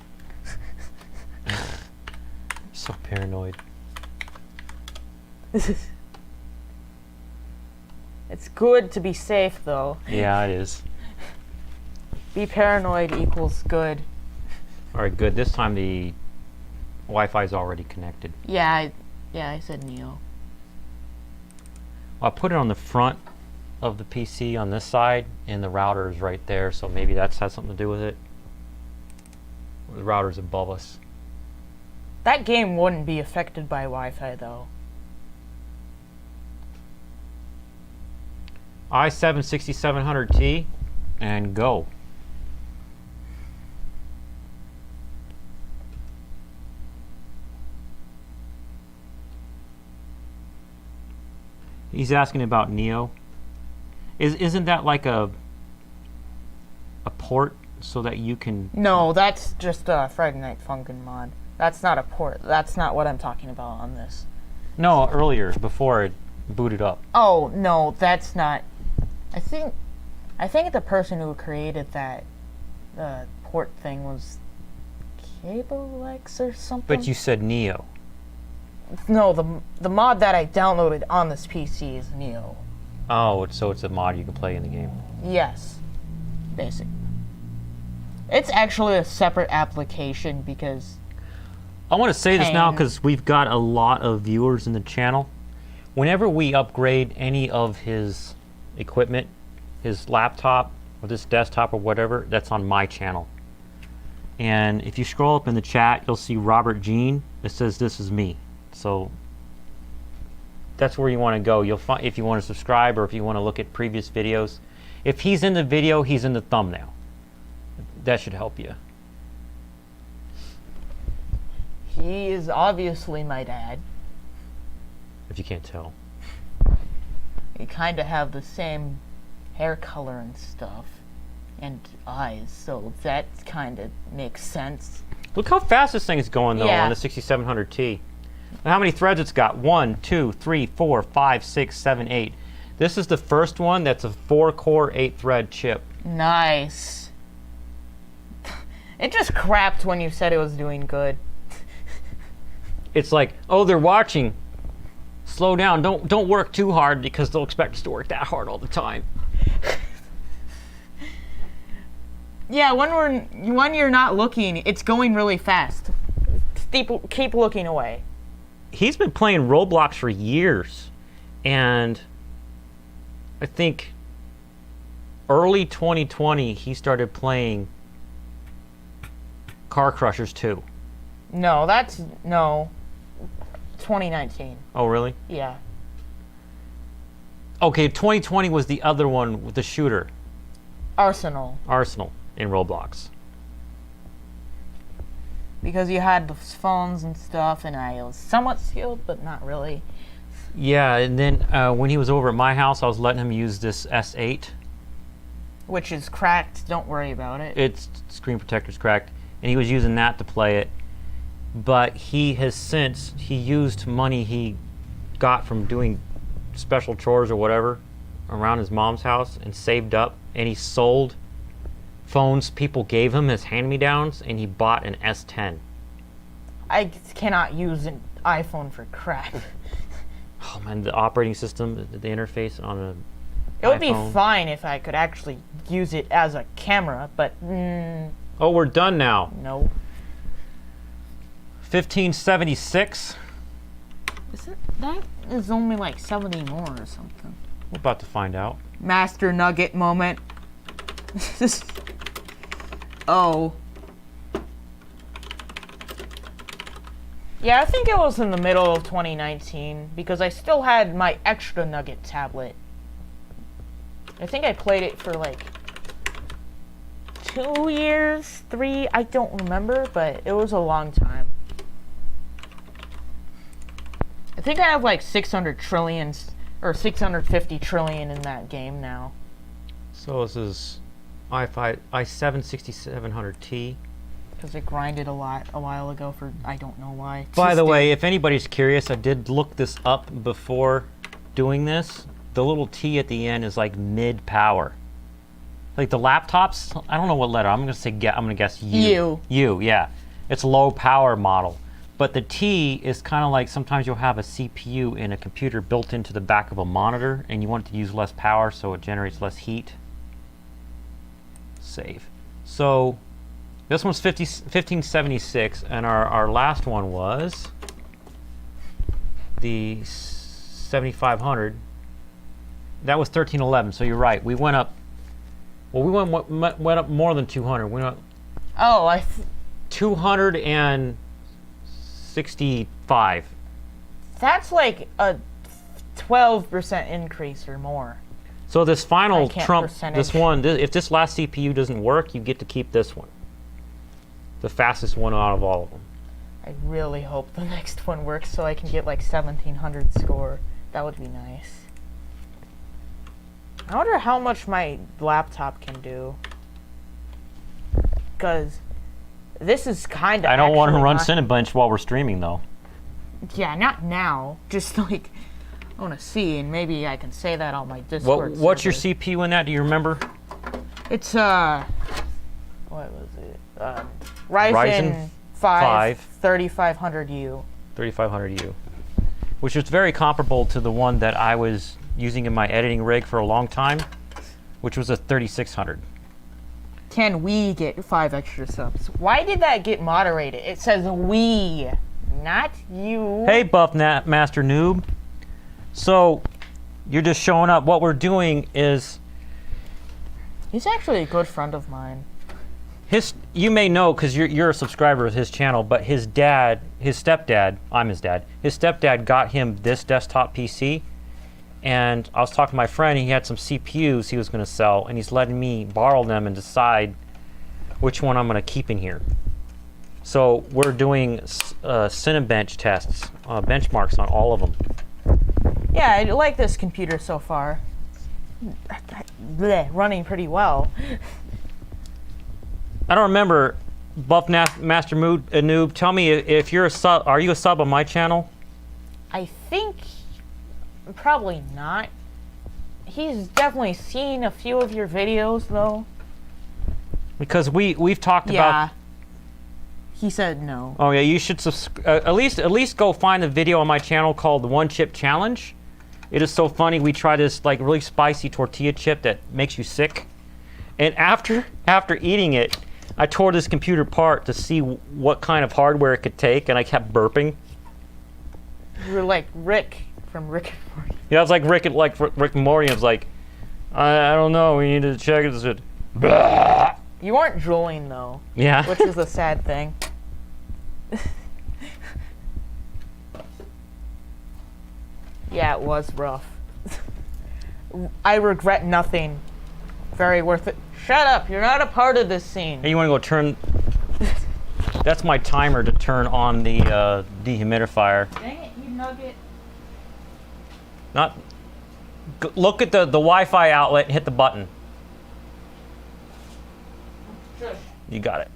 So paranoid. It's good to be safe, though. Yeah, it is. Be paranoid equals good. Alright, good. This time the Wi-Fi is already connected. Yeah, I said Neo. I'll put it on the front of the PC on this side, and the router is right there, so maybe that has something to do with it. The router's above us. That game wouldn't be affected by Wi-Fi, though. i7-6700T, and go. He's asking about Neo. Isn't that like a port so that you can... No, that's just a Friday Night Funkin' mod. That's not a port. That's not what I'm talking about on this. No, earlier, before it booted up. Oh, no, that's not... I think the person who created that port thing was CPUS or something. But you said Neo. No, the mod that I downloaded on this PC is Neo. Oh, so it's a mod you can play in the game. Yes, basic. It's actually a separate application because... I want to say this now because we've got a lot of viewers in the channel. Whenever we upgrade any of his equipment, his laptop or this desktop or whatever, that's on my channel. And if you scroll up in the chat, you'll see Robert Jean. It says this is me. So that's where you want to go. You'll find if you want to subscribe or if you want to look at previous videos. If he's in the video, he's in the thumbnail. That should help you. He is obviously my dad. If you can't tell. We kind of have the same hair color and stuff. And eyes, so that kind of makes sense. Look how fast this thing is going, though, Yeah. on the 6700T. How many threads it's got? 1, 2, 3, 4, 5, 6, 7, 8. This is the first one that's a 4-core, 8-thread chip. Nice. It just crapped when you said it was doing good. It's like, oh, they're watching. Slow down. Don't work too hard because they'll expect us to work that hard all the time. Yeah, when you're not looking, it's going really fast. Keep looking away. He's been playing Roblox for years, and I think early 2020 he started playing Car Crushers 2. No, that's 2019. Oh, really? Yeah. Okay, 2020 was the other one with the shooter. Arsenal. In Roblox. Because you had the phones and stuff, and I was somewhat skilled, but not really. Yeah, and then when he was over at my house, I was letting him use this S8. Which is cracked. Don't worry about it. Its screen protector's cracked, and he was using that to play it. But he used money he got from doing special chores or whatever around his mom's house and saved up, and he sold phones people gave him as hand-me-downs, and he bought an S10. I cannot use an iPhone for crap. Oh man, the operating system, the interface on a It would iPhone. be fine if I could actually use it as a camera, but Oh, we're done now. no. 1576. That is only like 70 more or something. We're about to find out. Master Nugget moment. Oh. Yeah, I think it was in the middle of 2019 because I still had my extra Nugget tablet. I think I played it for like 2 years, 3, I don't remember, but it was a long time. I think I have like 600 trillions or 650 trillion in that game now. So this is i7 6700T. Because it grinded a lot a while ago for I don't know why. By the way, if anybody's curious, I did look this up before doing this. The little T at the end is like mid power. Like the laptops, I don't know what letter. I'm gonna guess U. U, yeah. It's low power model. But the T is kind of like sometimes you'll have a CPU in a computer built into the back of a monitor, and you want it to use less power so it generates less heat. Save. So this one's 1576, and our last one was the 7500. That was 1311. So you're right. We went up. Well, we went up more than 200. We went up. Oh, 265. That's like a 12% increase or more. So this final I can't trump, percentage. this one, if this last CPU doesn't work, you get to keep this one. The fastest one out of all of them. I really hope the next one works so I can get like 1700 score. That would be nice. I wonder how much my laptop can do. Because this is kind of. I don't want to run Cinebench while we're streaming, though. Yeah, not now. Just like I want to see, and maybe I can say that on my Discord. What's your server. CPU in that? Do you remember? It's what was it? Ryzen 5 3500U. 3500U, which is very comparable to the one that I was using in my editing rig for a long time, which was a 3600. Can we get 5 extra subs? Why did that get moderated? It says we, not you. Hey, Buff Master Noob. So, you're just showing up. What we're doing is... He's actually a good friend of mine. You may know, because you're a subscriber of his channel, but his stepdad, I'm his dad, his stepdad got him this desktop PC, and I was talking to my friend, and he had some CPUs he was going to sell, and he's letting me borrow them and decide which one I'm going to keep in here. So we're doing Cinebench tests, benchmarks on all of them. Yeah, I like this computer so far. Bleh, running pretty well. I don't remember, Buff Master Noob, tell me if you're a sub, are you a sub on my channel? I think probably not. He's definitely seen a few of your videos though. Because we've talked about. He said no. Oh yeah, you should at least go find a video on my channel called the One Chip Challenge. It is so funny. We try this like really spicy tortilla chip that makes you sick, and after eating it, I tore this computer apart to see what kind of hardware it could take, and I kept burping. You were like Rick from Rick and Morty. Yeah, I was like Rick and Morty. I was like, I don't know. We need to check it. You weren't drooling though. Yeah. Which is a sad thing. Yeah, it was rough. I regret nothing. Very worth it. Shut up! You're not a part of this scene. Hey, you want to go turn? That's my timer to turn on the dehumidifier. Dang it, you nugget. Not. Look at the Wi-Fi outlet and hit the button. Shush. You got it.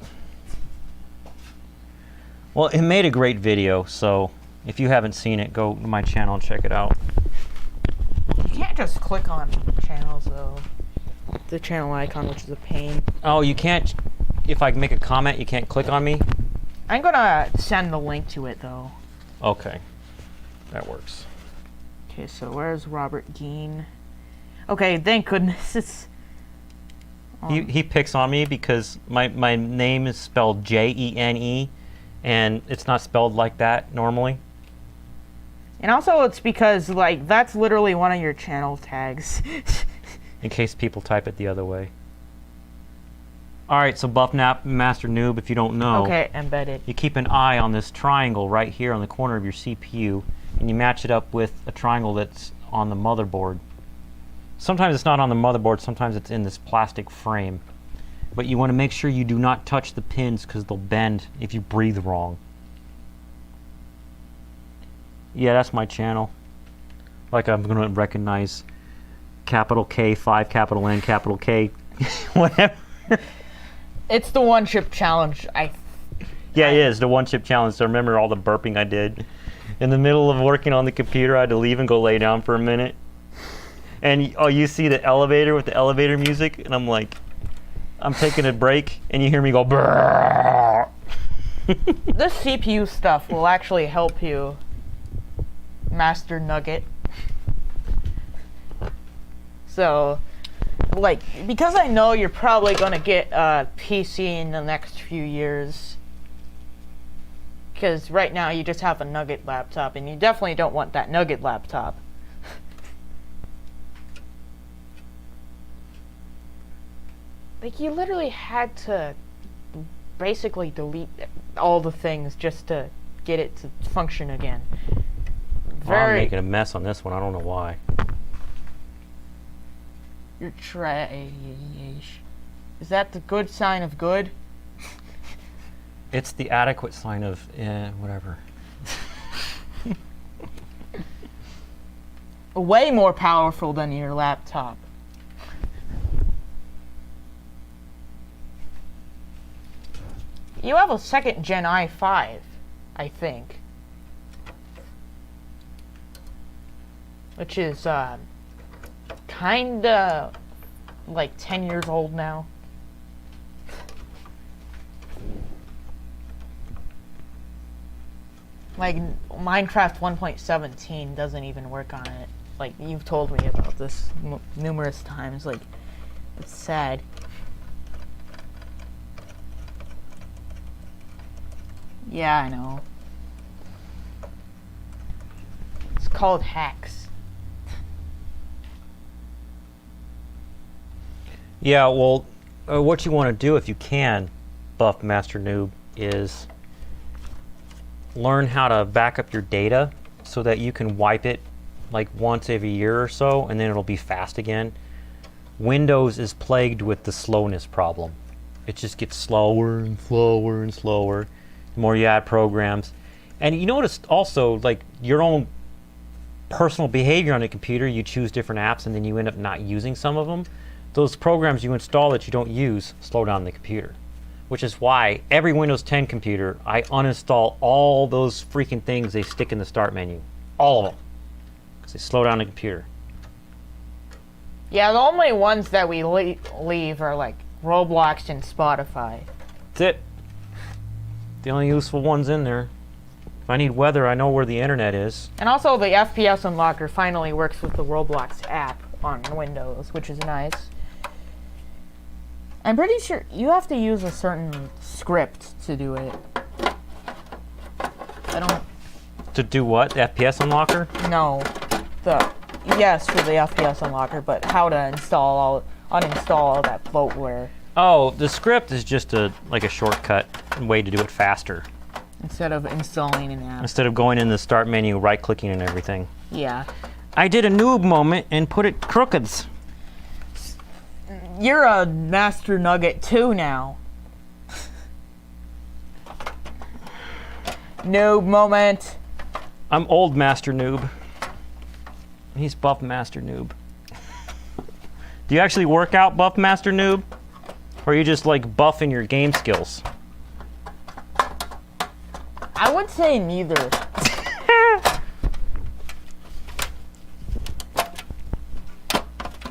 Well, it made a great video, so if you haven't seen it, go to my channel and check it out. You can't just click on channels though. The channel icon, which is a pain. Oh, you can't. If I make a comment, you can't click on me? I'm gonna send the link to it though. Okay. That works. Okay, so where's Robert Geen? Okay, thank goodness it's... He picks on me because my name is spelled Jene, and it's not spelled like that normally. And also it's because, like, that's literally one of your channel tags. In case people type it the other way. Alright, so Buff Master Noob, if you don't know, Okay, embedded. you keep an eye on this triangle right here on the corner of your CPU, and you match it up with a triangle that's on the motherboard. Sometimes it's not on the motherboard, sometimes it's in this plastic frame. But you want to make sure you do not touch the pins because they'll bend if you breathe wrong. Yeah, that's my channel. Like I'm going to recognize capital K, 5, capital N, capital K, whatever. It's the one chip challenge. Yeah, it is, the one chip challenge. So remember all the burping I did? In the middle of working on the computer, I had to leave and go lay down for a minute. And you see the elevator with the elevator music, and I'm like, I'm taking a break, and you hear me go brrrr. This CPU stuff will actually help you, Master Nugget. So, like, because I know you're probably gonna get a PC in the next few years. Because right now you just have a Nugget laptop, and you definitely don't want that Nugget laptop. Like, you literally had to basically delete all the things just to get it to function again. Well, I'm making a mess on this one. I don't know why. You're trash. Is that the good sign of good? It's the adequate sign of whatever. Way more powerful than your laptop. You have a second gen i5, I think. Which is, kinda like 10 years old now. Like, Minecraft 1.17 doesn't even work on it. Like, you've told me about this numerous times. Like, it's sad. Yeah, I know. It's called hacks. Yeah, well, what you want to do if you can, Buff Master Noob, is learn how to back up your data so that you can wipe it like once every year or so, and then it'll be fast again. Windows is plagued with the slowness problem. It just gets slower and slower and slower the more you add programs. And you notice also, like, your own personal behavior on the computer, you choose different apps and then you end up not using some of them. Those programs you install that you don't use slow down the computer. Which is why every Windows 10 computer, I uninstall all those freaking things they stick in the start menu. All of them. Because they slow down the computer. Yeah, the only ones that we leave are like Roblox and Spotify. That's it. The only useful ones in there. If I need weather, I know where the internet is. And also the FPS unlocker finally works with the Roblox app on Windows, which is nice. I'm pretty sure you have to use a certain script to do it. I don't... To do what? The FPS unlocker? No. The Yes, for the FPS unlocker, but how to uninstall all that bloatware Oh, the script is just like a shortcut way to do it faster. instead of installing an app. Instead of going in the start menu, right-clicking and everything. Yeah. I did a noob moment and put it crookeds. You're a master nugget too now. Noob moment. I'm old master noob. He's buff master noob. Do you actually work out buff master noob? Or are you just like buffing your game skills? I would say neither.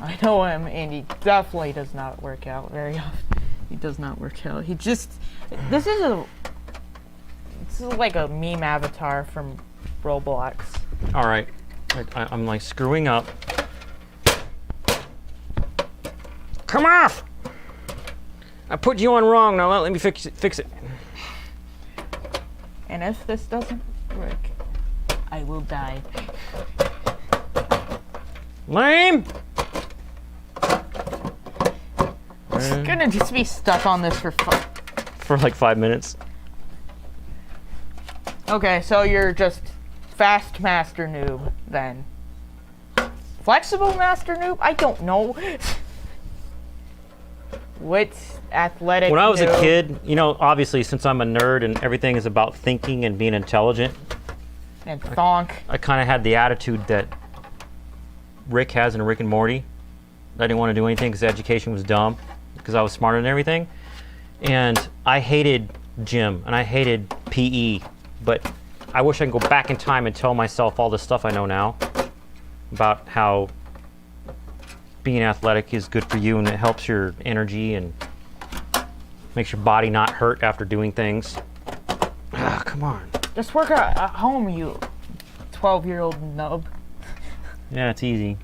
I know him, and he definitely does not work out very often. He does not work out. He just. This is like a meme avatar from Roblox. All right, I'm like screwing up. Come off! I put you on wrong. Now let me fix it. And if this doesn't work, I will die. Lame. I'm gonna just be stuck on this for fun. For like 5 minutes. Okay, so you're just fast master noob then. Flexible master noob? I don't know. What athletic When I was a noob? kid, you know, obviously since I'm a nerd and everything is about thinking and being intelligent, And thonk. I kind of had the attitude that Rick has in Rick and Morty. I didn't want to do anything because education was dumb, because I was smarter than everything. And I hated gym and I hated PE, but I wish I could go back in time and tell myself all the stuff I know now about how being athletic is good for you and it helps your energy and makes your body not hurt after doing things. Ah, come on. Just work out at home, you 12-year-old nub. Yeah, it's easy.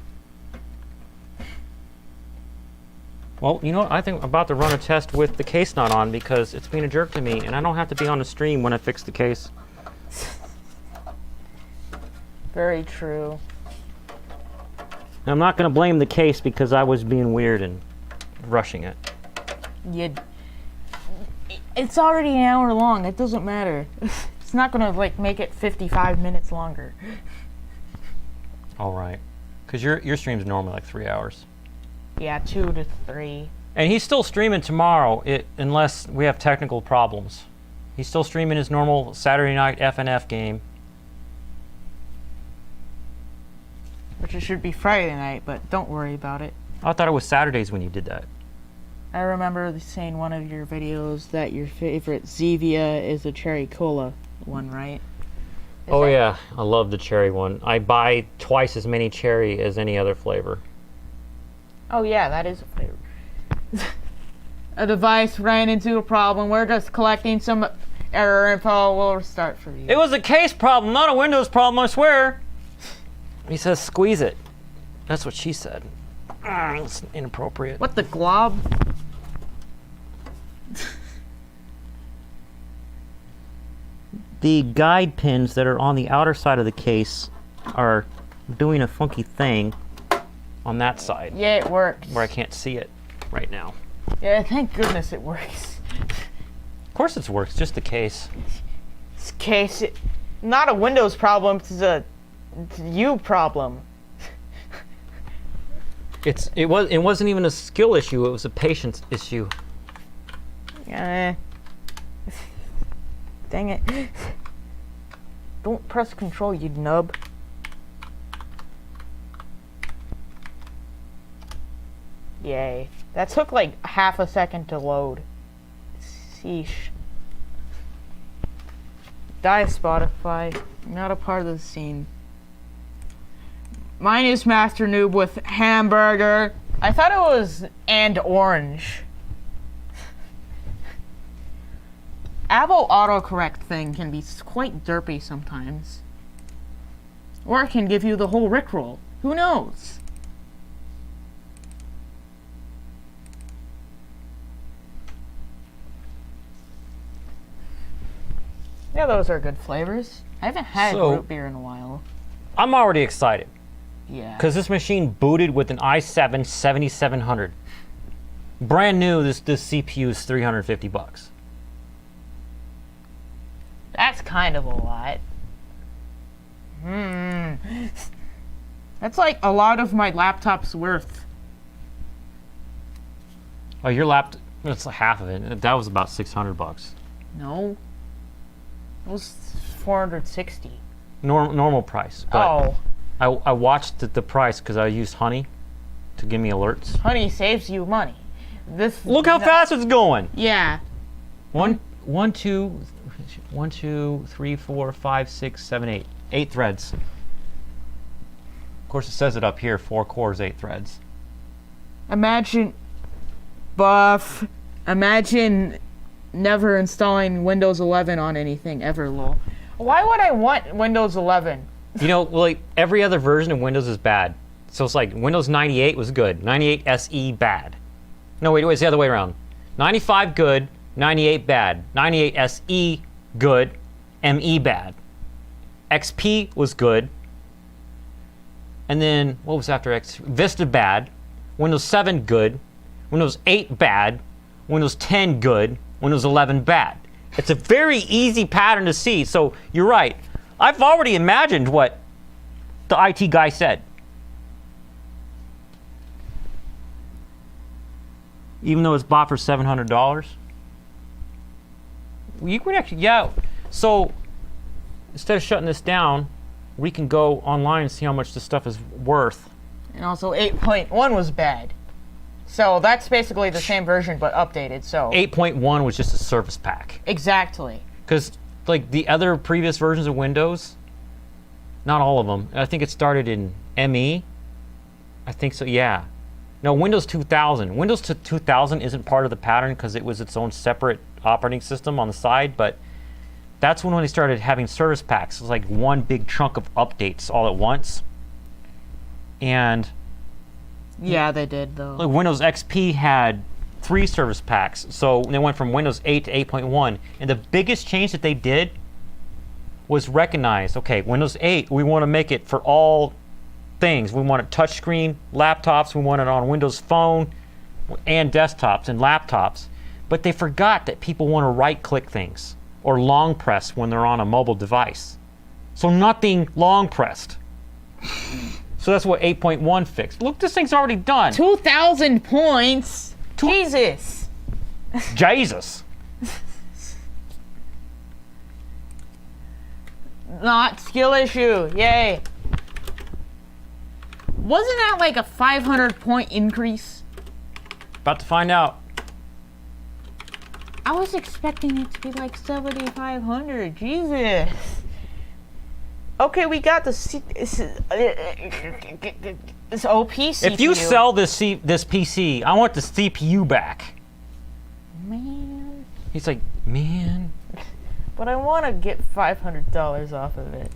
Well, you know what? I think I'm about to run a test with the case not on because it's being a jerk to me, and I don't have to be on the stream when I fix the case. Very true. And I'm not going to blame the case because I was being weird and rushing it. It's already an hour long. It doesn't matter. It's not gonna like make it 55 minutes longer. All right. Because your stream's normally like 3 hours. Yeah, 2 to 3. And he's still streaming tomorrow, unless we have technical problems. He's still streaming his normal Saturday night FNF game. Which it should be Friday night, but don't worry about it. I thought it was Saturdays when you did that. I remember seeing one of your videos that your favorite Zevia is a cherry cola one, right? Oh yeah, I love the cherry one. I buy twice as many cherry as any other flavor. Oh yeah, that is a flavor. A device ran into a problem. We're just collecting some error info. We'll restart for you. It was a case problem, not a Windows problem, I swear. He says squeeze it. That's what she said. It's inappropriate. What the glob? The guide pins that are on the outer side of the case are doing a funky thing on that side. Yeah, it works. Where I can't see it right now. Yeah, thank goodness it works. Of course it works, just the case. This case, not a Windows problem, it's a you problem. It wasn't even a skill issue, it was a patience issue. Dang it. Don't press control, you nub. Yay. That took like half a second to load. Sheesh. Die, Spotify. Not a part of the scene. Mine is Master Noob with hamburger. I thought it was and orange. Apple autocorrect thing can be quite derpy sometimes. Or it can give you the whole Rickroll. Who knows? Yeah, those are good flavors. I haven't had So- root beer in a while. I'm already excited. Yeah. Because this machine booted with an i7 7700. Brand new, this CPU is $350. That's kind of a lot. That's like a lot of my laptop's worth. Oh, your laptop, that's half of it. That was about $600. No. It was 460. Normal price. But Oh. I watched the price because I used Honey to give me alerts. Honey saves you money. This. Look how fast it's going. Yeah. One, two, 3, 4, 5, 6, 7, 8. 8 threads. Of course, it says it up here, 4 cores, 8 threads. Imagine never installing Windows 11 on anything ever, lol. Why would I want Windows 11? You know, like every other version of Windows is bad. So it's like Windows 98 was good, 98 SE bad. No, wait, it's the other way around. 95 good, 98 bad. 98 SE good, ME bad. XP was good. And then, what was after X? Vista bad. Windows 7 good. Windows 8 bad. Windows 10 good. Windows 11 bad. It's a very easy pattern to see. So you're right. I've already imagined what the IT guy said. Even though it's bought for $700. You could actually, yeah. So instead of shutting this down, we can go online and see how much this stuff is worth. And also 8.1 was bad. So that's basically the same version but updated. So 8.1 was just a service pack. Exactly. Because like the other previous versions of Windows, not all of them. I think it started in ME. I think so, yeah. No, Windows 2000. Windows 2000 isn't part of the pattern because it was its own separate operating system on the side, but that's when they started having service packs. It was like one big chunk of updates all at once. And yeah, they did though. like Windows XP had 3 service packs. So they went from Windows 8 to 8.1. And the biggest change that they did was recognize, okay, Windows 8, we want to make it for all things. We want it touchscreen, laptops, we want it on Windows Phone and desktops and laptops. But they forgot that people want to right-click things or long press when they're on a mobile device. So nothing long pressed. So that's what 8.1 fixed. Look, this thing's already done. 2,000 points. Jesus. Jesus. Not skill issue. Yay. Wasn't that like a 500 point increase? About to find out. I was expecting it to be like 7,500. Jesus. Okay, we got this OP CPU. If you sell this PC, I want the CPU back. Man. He's like, man. But I want to get $500 off of it.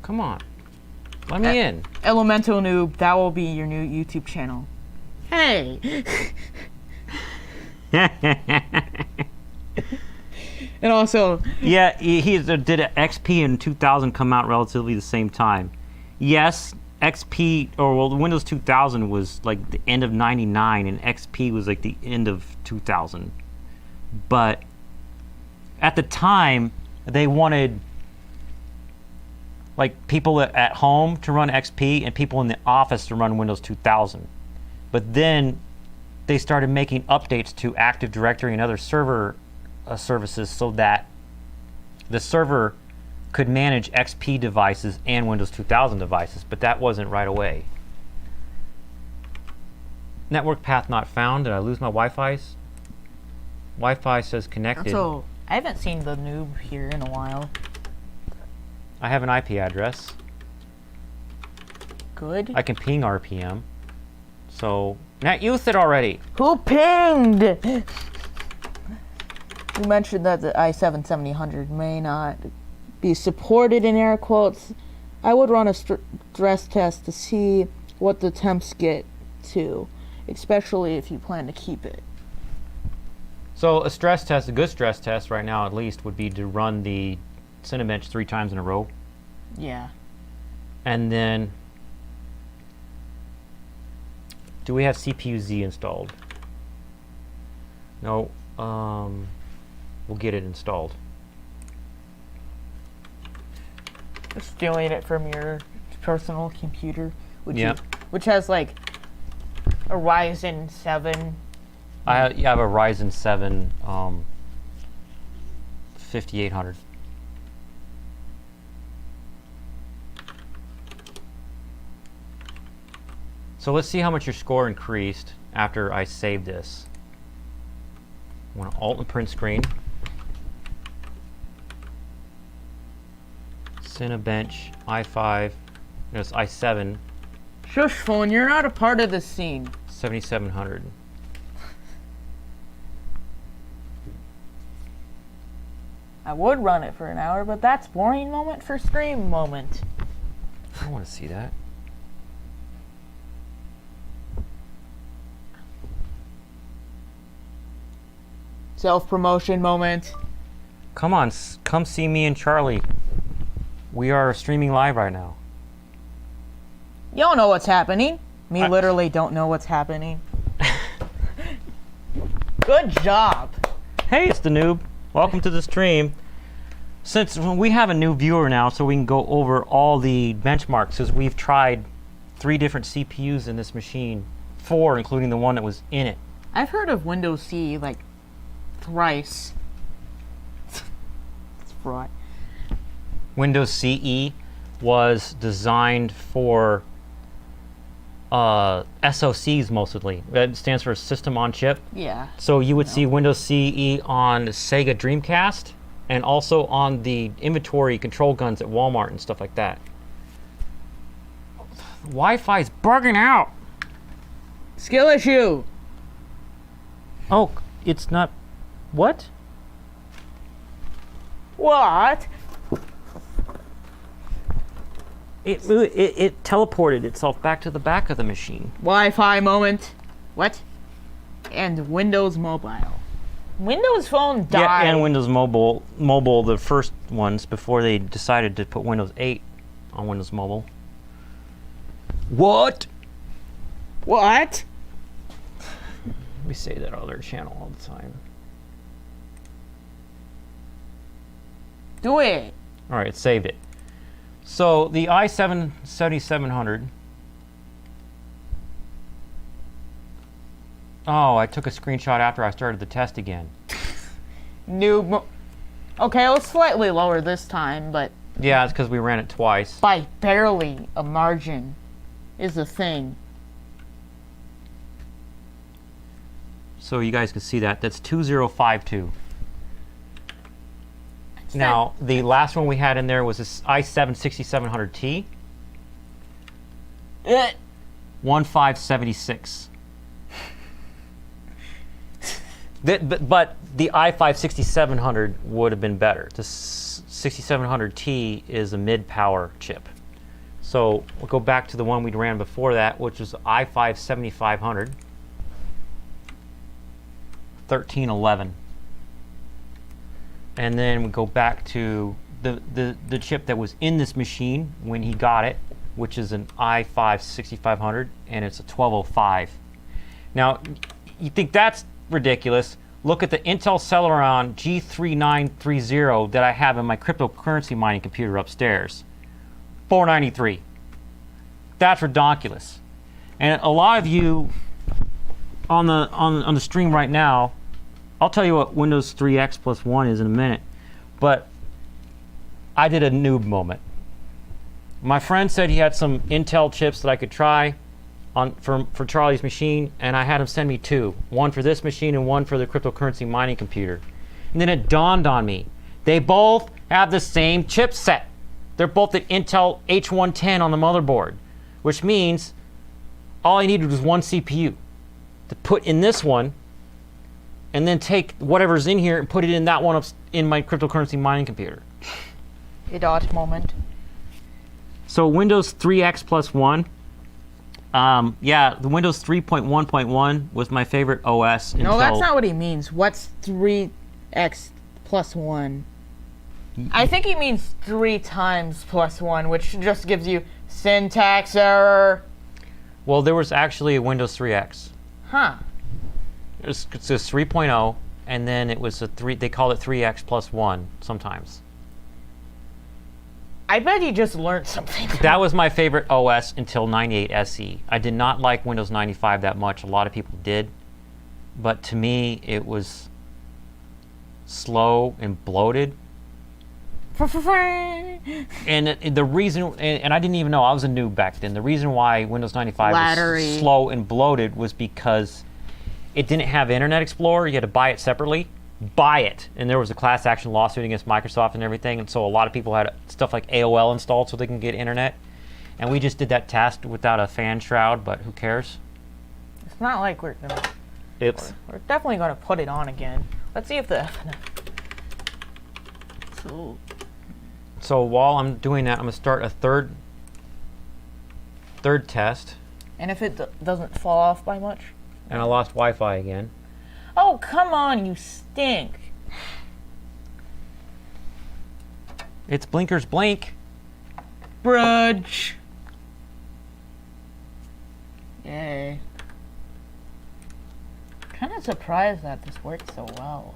Come on. Let me in. Elemental Noob, that will be your new YouTube channel. Hey. And also, yeah, he did an XP and 2000 come out relatively the same time. Yes, XP, or well, Windows 2000 was like the end of 99 and XP was like the end of 2000. But at the time, they wanted like people at home to run XP and people in the office to run Windows 2000. But then they started making updates to Active Directory and other server services so that the server could manage XP devices and Windows 2000 devices, but that wasn't right away. Network path not found. Did I lose my Wi-Fi? Wi-Fi says connected. so I haven't seen the noob here in a while. I have an IP address. Good. I can ping RPM. So, Nat used it already. Who pinged? You mentioned that the i7-7000 may not be supported in air quotes. I would run a stress test to see what the temps get to, especially if you plan to keep it. So a stress test, a good stress test right now at least, would be to run the Cinebench 3 times in a row Yeah. And then, do we have CPUZ installed? No. We'll get it installed. Just stealing it from your personal computer, which Yep. which has like a Ryzen 7. I have a Ryzen 7 5800. So let's see how much your score increased after I save this. I'm going to Alt and print screen. Cinebench, i5, it's i7, Shush, phone, you're not a part of the scene. 7700. I would run it for an hour, but that's boring moment for scream moment. I don't want to see that. Self-promotion moment. Come on, come see me and Charlie. We are streaming live right now. You don't know what's happening. Me I- literally don't know what's happening. Good job. Hey, it's the noob. Welcome to the stream. Since we have a new viewer now, so we can go over all the benchmarks, because we've tried 3 different CPUs in this machine, 4 including the one that was in it. I've heard of Windows CE like thrice. It's fraud. Windows CE was designed for SoCs mostly. That stands for System on Chip. Yeah. So you would see Windows CE on Sega Dreamcast and also on the inventory control guns at Walmart and stuff like that. Wi-Fi's bugging out. Skill issue. Oh, it's not. What? What? It teleported itself back to the back of the machine. Wi-Fi moment. What? And Windows Mobile. Windows Phone died. Yeah, and Windows Mobile, the first ones before they decided to put Windows 8 on Windows Mobile. What? What? We say that on their channel all the time. Do it. All right, it saved it. So the i7 7700. Oh, I took a screenshot after I started the test again. Okay, it was slightly lower this time, but Yeah, it's because we ran it twice. by barely a margin is the thing. So you guys can see that. That's 2052. Now, the last one we had in there was this i7 6700T, 1576. But the i5 6700 would have been better. The 6700T is a mid-power chip. So we'll go back to the one we ran before that, which was i5 7500, 1311. And then we go back to the chip that was in this machine when he got it, which is an i5 6500, and it's a 1205. Now, you think that's ridiculous? Look at the Intel Celeron G3930 that I have in my cryptocurrency mining computer upstairs. 493. That's redonkulous. And a lot of you on the stream right now, I'll tell you what Windows 3X plus 1 is in a minute, but I did a noob moment. My friend said he had some Intel chips that I could try for Charlie's machine, and I had him send me 2. One for this machine and one for the cryptocurrency mining computer. And then it dawned on me. They both have the same chipset. They're both at Intel H110 on the motherboard, which means all I needed was one CPU to put in this one, and then take whatever's in here and put it in that one in my cryptocurrency mining computer. A dot moment. So Windows 3X plus 1. Yeah, the Windows 3.1.1 was my favorite OS. No, that's not what he means. What's 3x plus 1? I think he means 3 times plus 1, which just gives you syntax error. Well, there was actually a Windows 3X. Huh. It's 3.0, and then it was a 3. They called it 3X plus 1 sometimes. I bet he just learned something. That was my favorite OS until 98 SE. I did not like Windows 95 that much. A lot of people did. But to me, it was slow and bloated. And the reason, and I didn't even know, I was a noob back then. The reason why Windows 95 was slow and bloated was because it didn't have Internet Explorer. You had to buy it separately. Buy it. And there was a class action lawsuit against Microsoft and everything. And so a lot of people had stuff like AOL installed so they can get internet. And we just did that task without a fan shroud, but who cares? It's not like we're definitely going to put it on again. Let's see if the... So while I'm doing that, I'm going to start a third test. And if it doesn't fall off by much? And I lost Wi-Fi again. Oh, come on, you stink. It's blinkers blink. Brudge. Yay. Kind of surprised that this worked so well.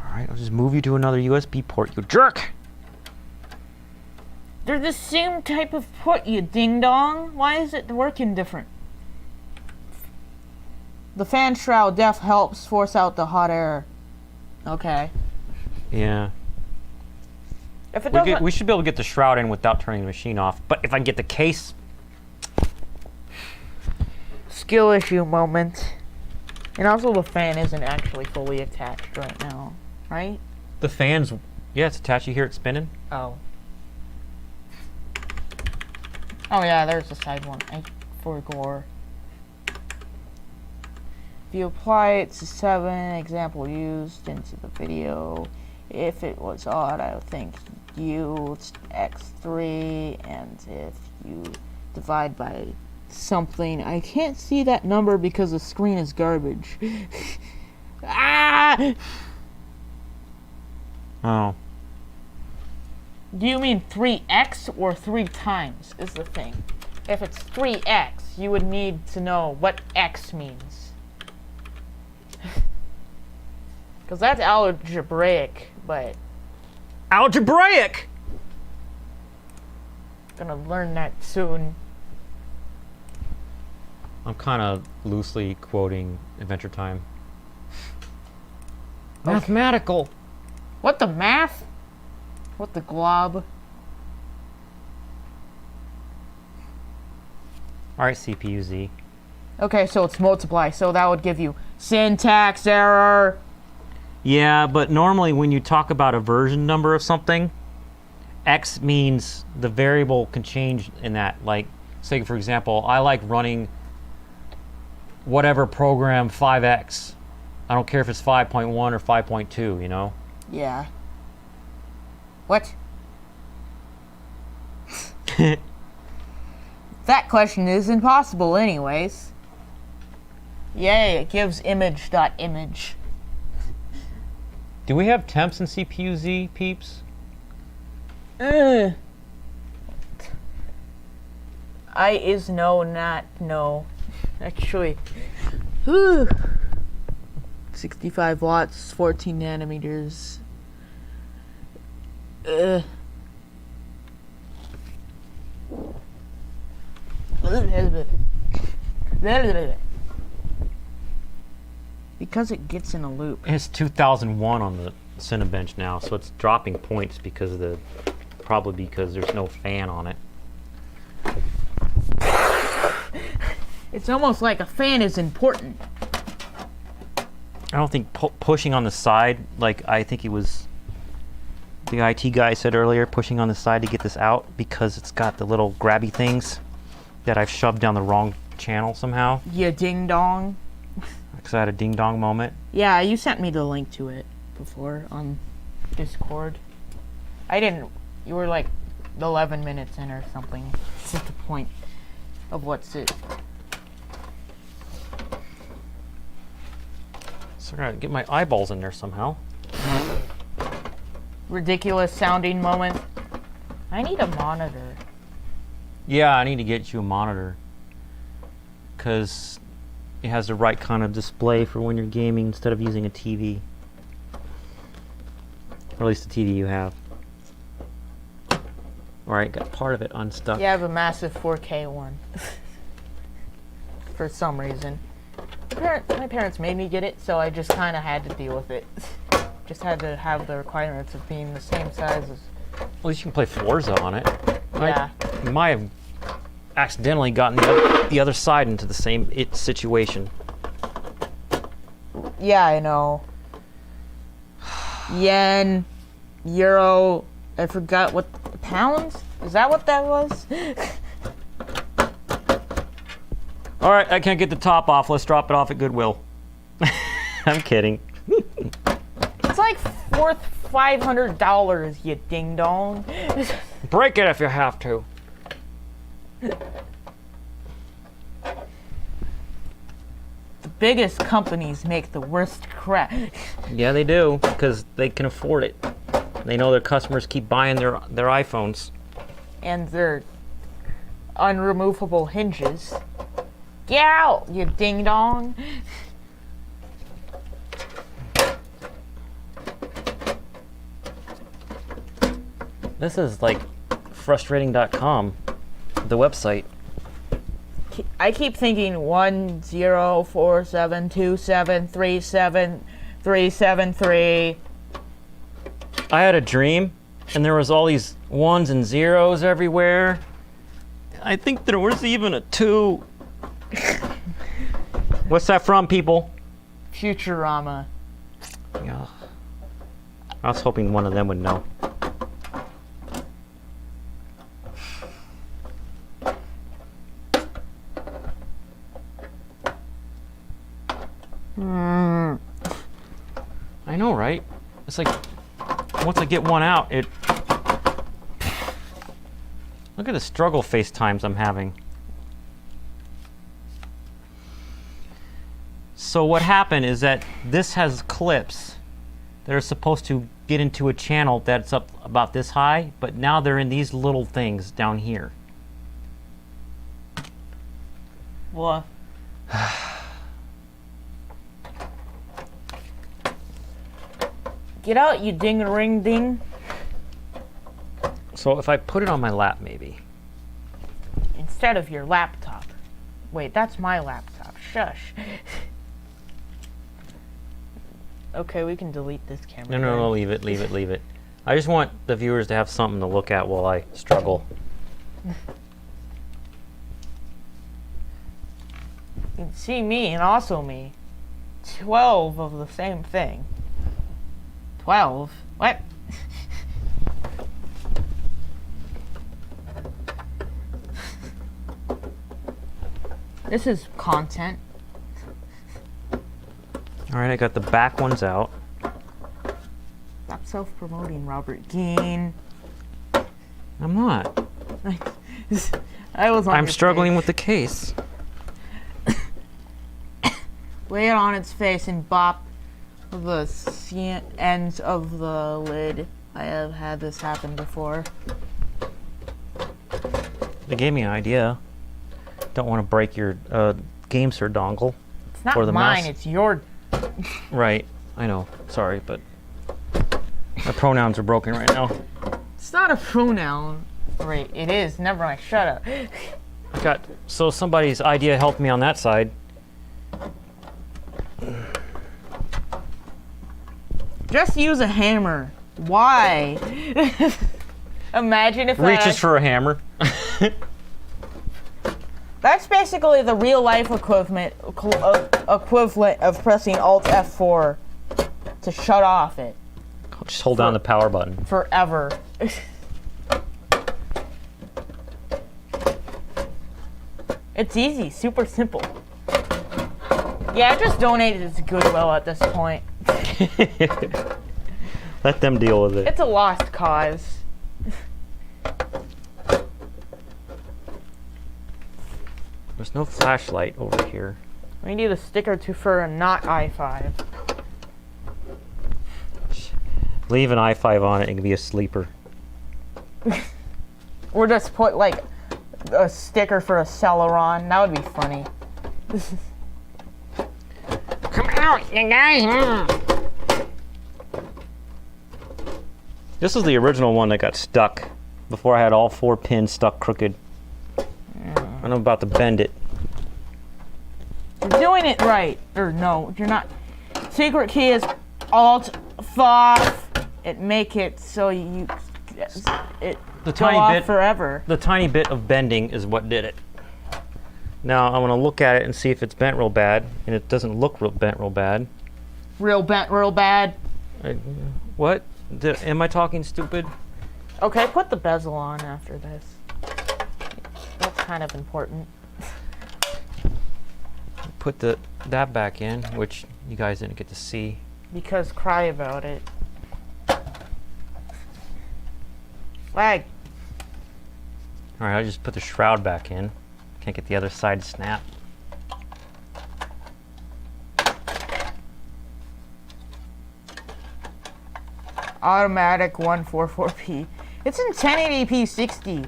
Alright, I'll just move you to another USB port, you jerk! They're the same type of port, you ding-dong. Why is it working different? The fan shroud def helps force out the hot air. Okay. Yeah. If it doesn't... We should be able to get the shroud in without turning the machine off. But if I can get the case... Skill issue moment. And also the fan isn't actually fully attached right now, right? The fan's... Yeah, it's attached. You hear it spinning? Oh. Oh yeah, there's the side one. I forgot. If you apply it to 7, example used into the video, if it was odd, I would think used x3, and if you divide by something, I can't see that number because the screen is garbage. Ah! Oh. Do you mean 3x or 3 times is the thing? If it's 3x, you would need to know what x means. Because that's algebraic, but... Algebraic! Gonna learn that soon. I'm kind of loosely quoting Adventure Time. Okay. Mathematical! What the math? What the glob? Alright, CPUZ. Okay, so it's multiply, so that would give you syntax error. Yeah, but normally when you talk about a version number of something, X means the variable can change in that. Like, say for example, I like running whatever program 5X. I don't care if it's 5.1 or 5.2, you know? Yeah. What? That question is impossible anyways. Yay, it gives image.image. Do we have temps in CPUZ, peeps? I is no, not no. Actually. Whew. 65 watts, 14 nanometers. Because it gets in a loop. It's 2001 on the Cinebench now, so it's dropping points because of the... Probably because there's no fan on it. It's almost like a fan is important. I don't think pushing on the side, like I think it was the IT guy said earlier, pushing on the side to get this out because it's got the little grabby things that I've shoved down the wrong channel somehow. Yeah, ding dong. Because I had a ding dong moment. Yeah, you sent me the link to it before on Discord. I didn't. You were like 11 minutes in or something. It's at the point of what's it. So I gotta get my eyeballs in there somehow. ridiculous sounding moment. I need a monitor. Yeah, I need to get you a monitor. Because it has the right kind of display for when you're gaming instead of using a TV. Or at least the TV you have. Alright, got part of it unstuck. Yeah, I have a massive 4K one. For some reason. My parents made me get it, so I just kind of had to deal with it. Just had to have the requirements of being the same size as... At least you can play Forza on it. Yeah. I might have accidentally gotten the other side into the same situation. Yeah, I know. Yen, euro, I forgot what, pounds? Is that what that was? Alright, I can't get the top off. Let's drop it off at Goodwill. I'm kidding. It's like worth $500, you ding dong. Break it if you have to. The biggest companies make the worst crap. Yeah, they do, because they can afford it. They know their customers keep buying their iPhones. And their unremovable hinges. Get out, you ding dong. This is like frustrating.com, the website. I keep thinking 104727373773. I had a dream, and there was all these ones and zeros everywhere. I think there was even a 2. What's that from, people? Futurama. Yeah. I was hoping one of them would know. I know, right? It's like, once I get one out, it... Look at the struggle face times I'm having. So what happened is that this has clips that are supposed to get into a channel that's up about this high, but now they're in these little things down here. What? Get out, you ding-a-ring-ding. So if I put it on my lap, maybe. Instead of your laptop. Wait, that's my laptop. Shush. Okay, we can delete this camera. No, leave it, leave it, leave it. I just want the viewers to have something to look at while I struggle. You can see me and also me. 12 of the same thing. 12? What? This is content. Alright, I got the back ones out. Stop self-promoting, Robert Gein. I'm not. I was on I'm your struggling page. with the case. Lay it on its face and bop the ends of the lid. I have had this happen before. They gave me an idea. Don't want to break your GameSir dongle. It's not or the mine, mouse. it's your... Right, I know. Sorry, but my pronouns are broken right now. It's not a pronoun. Right, it is. Never mind, shut up. So somebody's idea helped me on that side. Just use a hammer. Why? Imagine if Reaches for a hammer. That's basically the real life equivalent of pressing Alt F4 to shut off it Just hold down the power button. forever. It's easy, super simple. Yeah, I just donated it to Goodwill at this point. Let them deal with it. It's a lost cause. There's no flashlight over here. We need a sticker for a not i5. Leave an i5 on it, it can be a sleeper. Or just put like a sticker for a Celeron. That would be funny. Come out, you guys. This is the original one that got stuck before I had all 4 pins stuck crooked. I'm about to bend it. You're doing it right. Or no, you're not. Secret key is Alt-F. It make it so it The go tiny off bit forever. The tiny bit of bending is what did it. Now I'm gonna look at it and see if it's bent real bad, and it doesn't look bent real bad. Real bent, real bad. What? Am I talking stupid? Okay, put the bezel on after this. That's kind of important. Put that back in, which you guys didn't get to see. Because cry about it. Lag. All right, I just put the shroud back in. Can't get the other side to snap. Automatic 144p. It's in 1080p 60.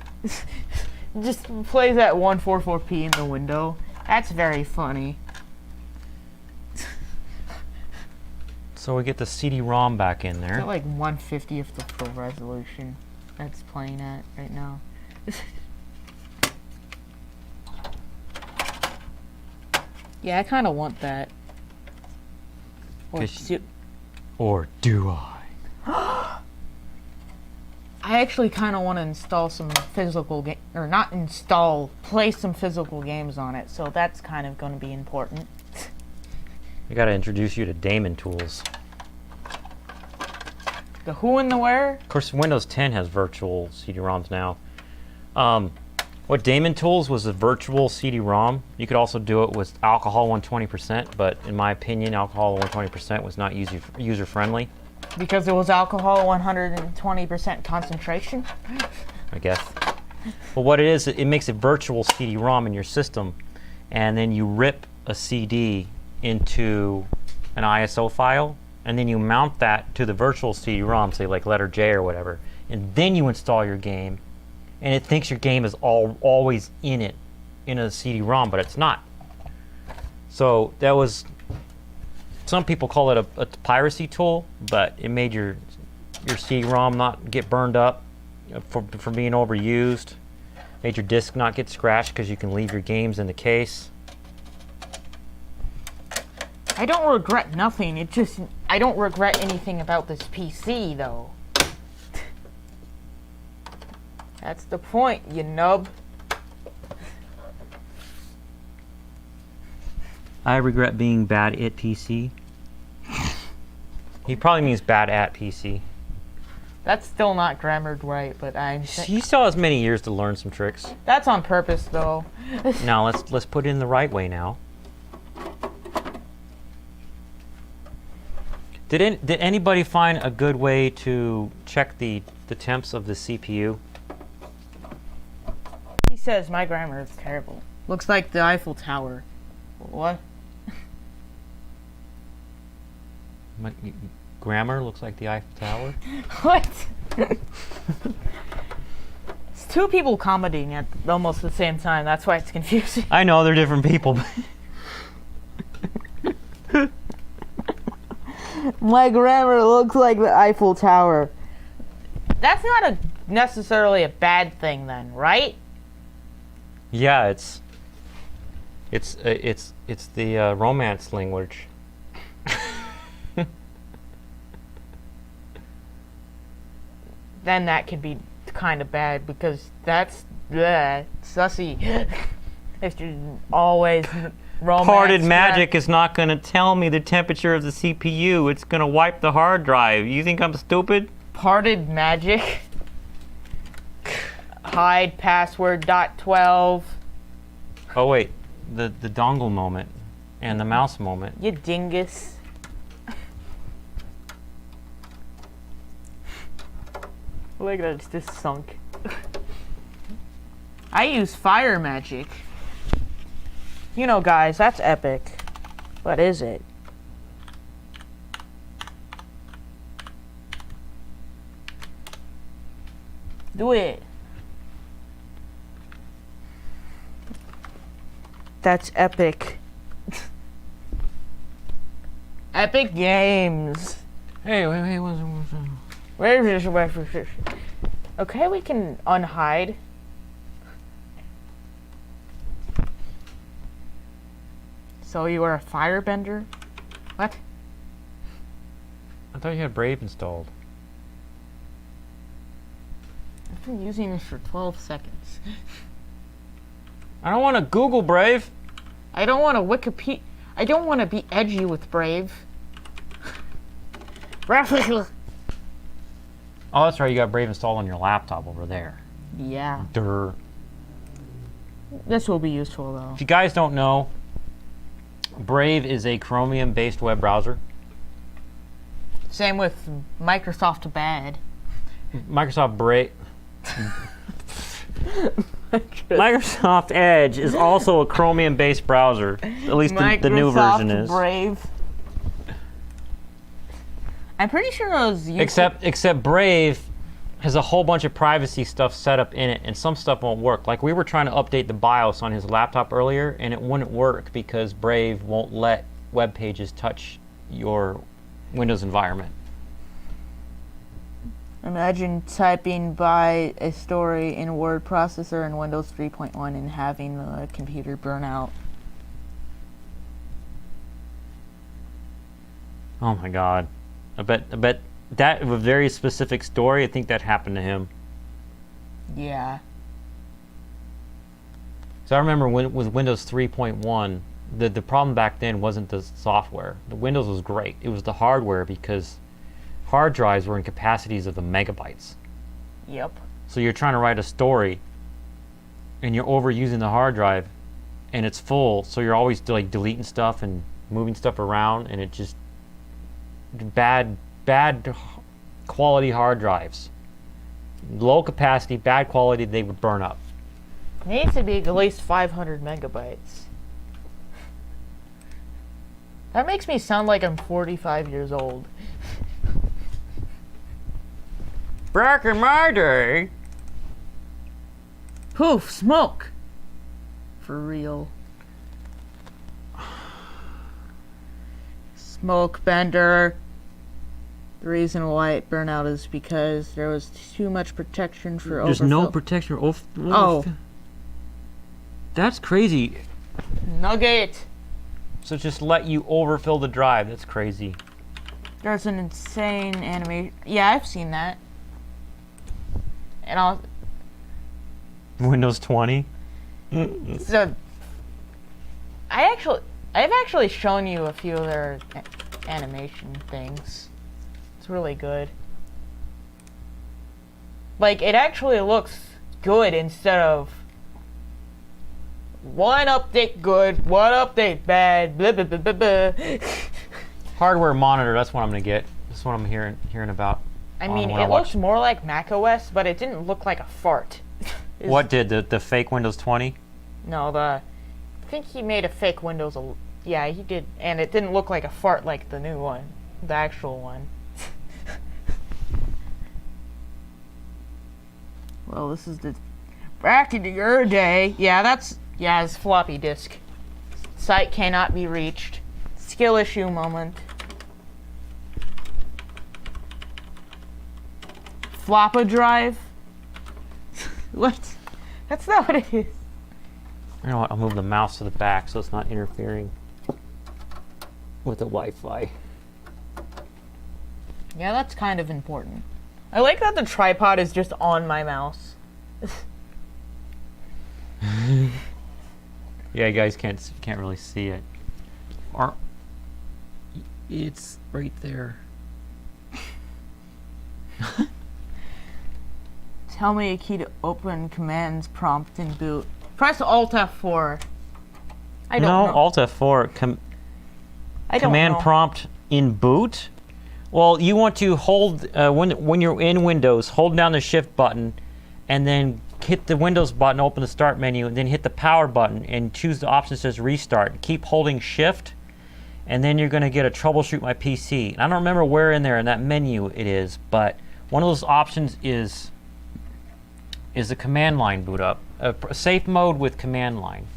Just plays at 144p in the window. That's very funny. So we get the CD-ROM back in It's there. at like 1/50th the full resolution that's playing at right now. Yeah, I kind of want that. Or Or do I? I actually kind of want to install some physical game, or not install, play some physical games on it. So that's kind of going to be important. I gotta introduce you to Daemon tools. The who and the where? Of course, Windows 10 has virtual CD-ROMs now. What Daemon tools was a virtual CD-ROM. You could also do it with alcohol 120%, but in my opinion, alcohol 120% was not user-friendly. Because it was alcohol 120% concentration? I guess. But what it is, it makes a virtual CD-ROM in your system, and then you rip a CD into an ISO file, and then you mount that to the virtual CD-ROM, say like letter J or whatever, and then you install your game, and it thinks your game is always in a CD-ROM, but it's not. So that was, some people call it a piracy tool, but it made your CD-ROM not get burned up for being overused. Made your disk not get scratched because you can leave your games in the case. I don't regret nothing. It just, I don't regret anything about this PC though. That's the point, you nub. I regret being bad at PC. He probably means bad at PC. That's still not grammared right, but He still has many years to learn some tricks. that's on purpose though. Now let's put it in the right way now. Did anybody find a good way to check the temps of the CPU? He says my grammar is terrible. Looks like the Eiffel Tower. What? My grammar looks like the Eiffel Tower. What? It's two people commenting at almost the same time. That's why it's confusing. I know they're different people. My grammar looks like the Eiffel Tower. That's not necessarily a bad thing then, right? Yeah, it's the romance language. Then that could be kind of bad because that's sussy. If you're always romance. Parted magic is not going to tell me the temperature of the CPU. It's going to wipe the hard drive. You think I'm stupid? Parted magic. Hide password .12. Oh wait, the dongle moment and the mouse moment. You dingus. Look at that, it's just sunk. I use fire magic. You know, guys, that's epic. But is it? Do it. That's epic. Epic Games. Hey, wait, Where is this? Okay, we can unhide. So you are a firebender? What? I thought you had Brave installed. I've been using this for 12 seconds. I don't want to Google Brave. I don't want to Wikipedia. I don't want to be edgy with Brave. Oh, that's right. You got Brave installed on your laptop over there. Yeah. Durr. This will be useful though. If you guys don't know, Brave is a Chromium-based web browser. Same with Microsoft Bad. Microsoft Brave. Microsoft Edge is also a Chromium-based browser. At least the new version is. Brave. I'm pretty sure those. Except Brave has a whole bunch of privacy stuff set up in it, and some stuff won't work. Like we were trying to update the BIOS on his laptop earlier, and it wouldn't work because Brave won't let web pages touch your Windows environment. Imagine typing by a story in a word processor in Windows 3.1 and having the computer burn out. Oh my God. I bet that a very specific story, I think that happened to him. Yeah. So I remember with Windows 3.1, the problem back then wasn't the software. The Windows was great. It was the hardware because hard drives were in capacities of the megabytes. Yep. So you're trying to write a story and you're overusing the hard drive and it's full, so you're always like deleting stuff and moving stuff around, and it just bad quality hard drives. Low capacity, bad quality, they would burn up. It needs to be at least 500 megabytes. That makes me sound like I'm 45 years old. Back in my day. Poof, smoke. For real. Smoke bender. The reason why it burned out is because there was too much protection for There's overfill. no protection. Oh. That's crazy. Nugget. So just let you overfill the drive. That's crazy. There's an insane animation. Yeah, I've seen that. And I'll. Windows 20. So, I've actually shown you a few of their animation things. It's really good. Like, it actually looks good instead of one update good, one update bad, blah, blah, blah, blah, blah. Hardware monitor, that's what I'm gonna get. That's what I'm hearing about. I mean, it looks more like macOS, but it didn't look like a fart. What did the fake Windows 20? No, I think he made a fake Windows. Yeah, he did, and it didn't look like a fart like the new one, the actual one. Well, this is the back into your day. Yeah, it's floppy disk. Site cannot be reached. Skill issue moment. Floppa drive. What? That's not what it is. You know what? I'll move the mouse to the back so it's not interfering with the Wi-Fi. Yeah, that's kind of important. I like that the tripod is just on my mouse. Yeah, you guys can't really see it. It's right there. Tell me a key to open commands prompt in boot. Press Alt F4. I don't know. Alt F4. I don't Command know. prompt in boot. Well, you want to hold when you're in Windows, hold down the Shift button, and then hit the Windows button, open the Start menu, and then hit the Power button and choose the option that says Restart. Keep holding Shift, and then you're going to get a Troubleshoot My PC. And I don't remember where in there in that menu it is, but one of those options is is a command line boot up. A safe mode with command line.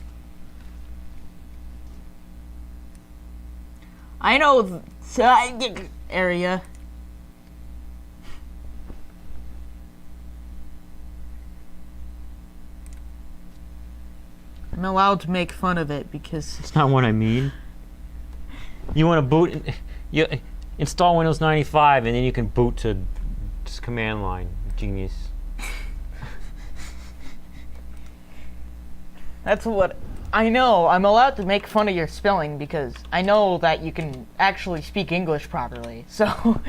I know the area. I'm allowed to make fun of it because That's not what I mean. You want to boot, you install Windows 95 and then you can boot to just command line. Genius. that's what I know. I'm allowed to make fun of your spelling because I know that you can actually speak English properly. So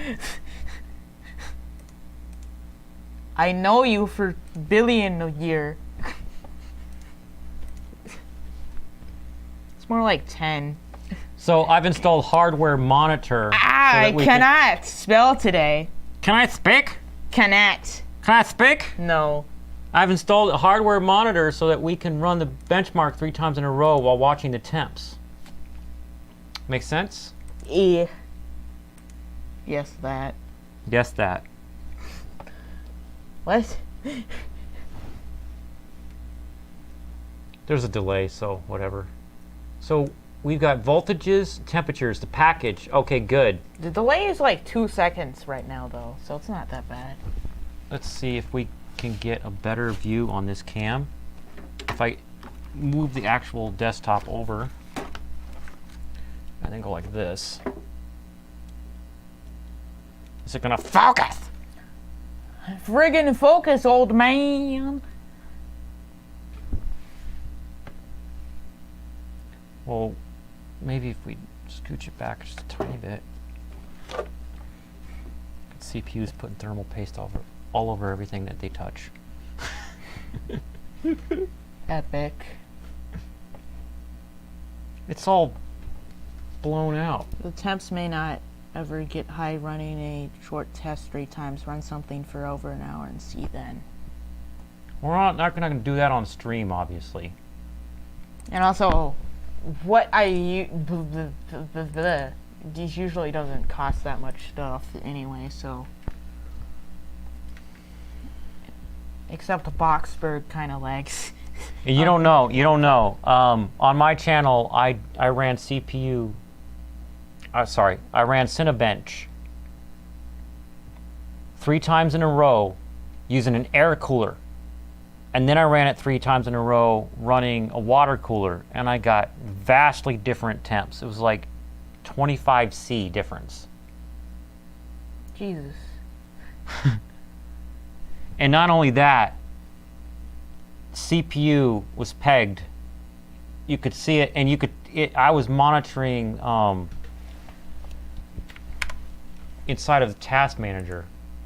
I know you for billion a year. It's more like 10. So I've installed hardware monitor. I cannot spell today. Can I speak? Cannot. Can I speak? No. I've installed a hardware monitor so that we can run the benchmark 3 times in a row while watching the temps. Make sense? Yes, that. Yes, that. What? There's a delay, so whatever. So we've got voltages, temperatures, the package. Okay, good. The delay is like 2 seconds right now, though, so it's not that bad. Let's see if we can get a better view on this cam. If I move the actual desktop over and then go like this, is it gonna focus? Friggin' focus, old man. Well, maybe if we scooch it back just a tiny bit. CPU's putting thermal paste all over everything that they touch. Epic. It's all blown out. The temps may not ever get high running a short test 3 times, run something for over an hour and see then. We're not going to do that on stream, obviously. And also, what these usually doesn't cost that much stuff anyway, so. Except the Boxberg kind of lags. You don't know. You don't know. On my channel, I ran CPU. I ran Cinebench 3 times in a row using an air cooler, and then I ran it 3 times in a row running a water cooler, and I got vastly different temps. It was like 25C difference. Jesus. And not only that, CPU was pegged. You could see it, and I was monitoring inside of the task manager,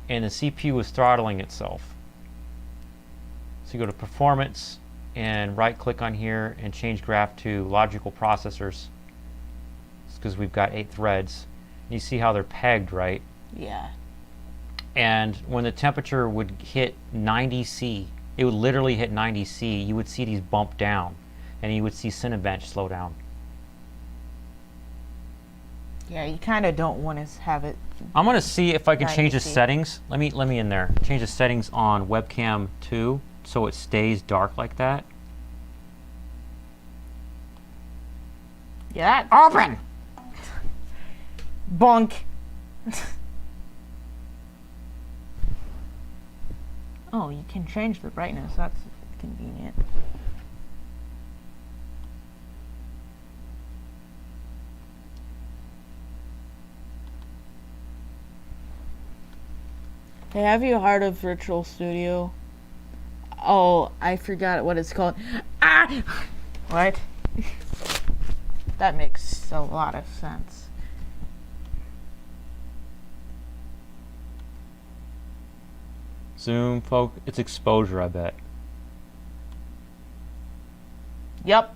and the CPU was throttling itself. So you go to performance and right click on here and change graph to logical processors. It's because we've got 8 threads. You see how they're pegged, right? Yeah. And when the temperature would hit 90°C, it would literally hit 90°C, you would see these bump down, and you would see Cinebench slow down. Yeah, you kind of don't want to have it. I'm gonna see if I can change the 90°C. settings. Let me in there. Change the settings on webcam 2 so it stays dark like that. Yeah. Open! Bonk. Oh, you can change the brightness. That's convenient. Hey, have you heard of Virtual Studio? Oh, I forgot what it's called. Ah! What? That makes a lot of sense. Zoom, it's exposure, I bet. Yep.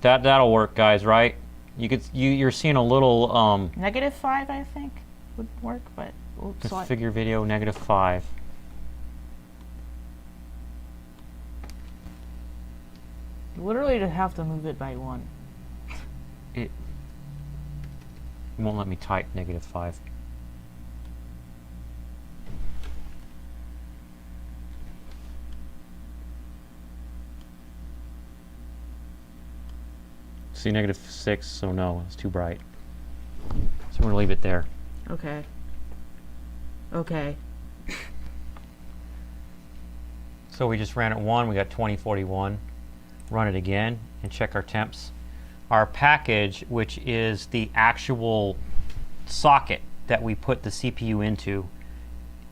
That'll work, guys, right? You're seeing a little -5, I think, would work, but oops, configure video -5. you literally just have to move it by 1. It won't let me type -5. actually -6, so no, it's too bright. So we're gonna leave it there. Okay. Okay. So we just ran it 1, we got 2041. Run it again and check our temps. Our package, which is the actual socket that we put the CPU into,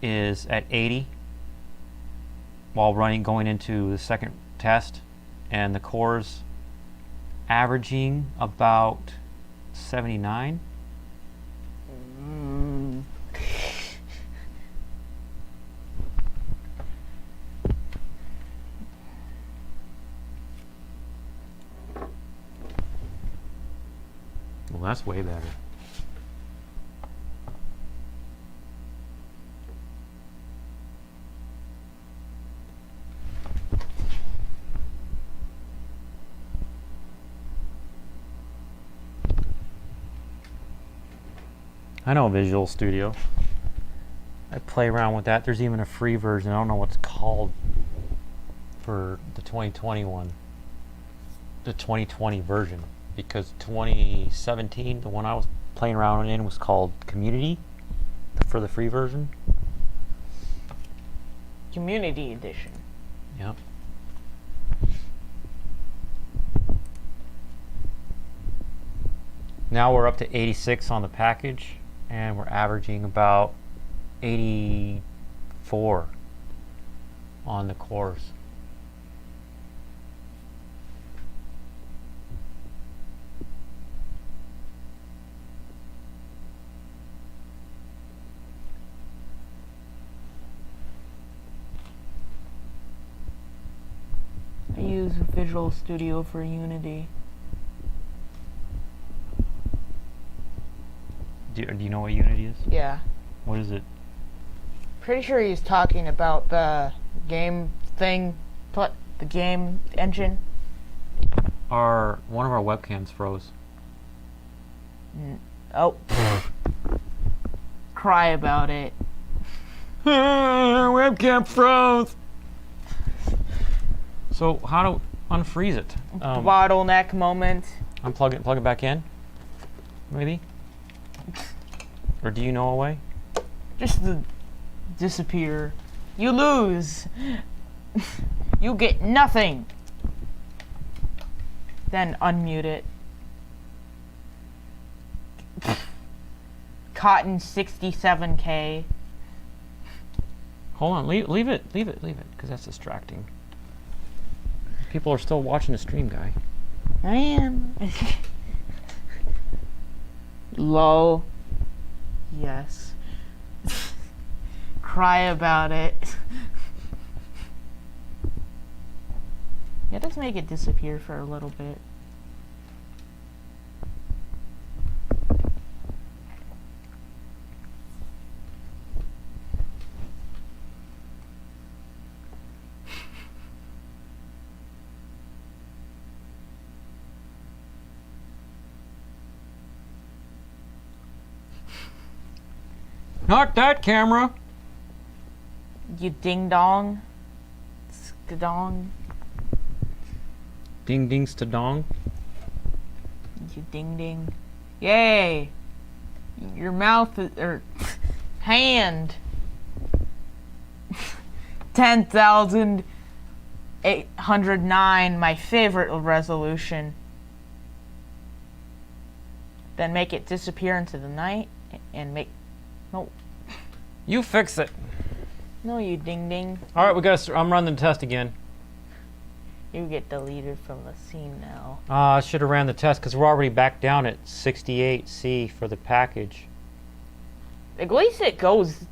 is at 80 while going into the second test, and the core's averaging about 79. Well, that's way better. I know Visual Studio. I play around with that. There's even a free version. I don't know what's called for the 2021. The 2020 version. Because 2017, the one I was playing around in, was called Community for the free version. Community edition. Yep. Now we're up to 86 on the package, and we're averaging about 84 on the cores. I use Visual Studio for Unity. Do you know what Unity is? Yeah. What is it? Pretty sure he's talking about the game thing, the game engine. One of our webcams froze. Oh. Cry about it. Webcam froze. So how to unfreeze it? Bottleneck moment. Unplug it, plug it back in, maybe? Or do you know a way? Just disappear. You lose. You get nothing. Then unmute it. Cotton 67K. Hold on, leave it, because that's distracting. People are still watching the stream, guy. I am. Low. Yes. Cry about it. Yeah, let's make it disappear for a little bit. Not that camera! You ding dong. Skadong. Ding dings to dong. You ding ding. Yay! Your mouth is, or hand. 10,809, my favorite resolution. Then make it disappear into the night and make. No. You fix it. No, you ding ding. All right, I'm running the test again. You get deleted from the scene now. I should have ran the test because we're already back down at 68C for the package. At least it cools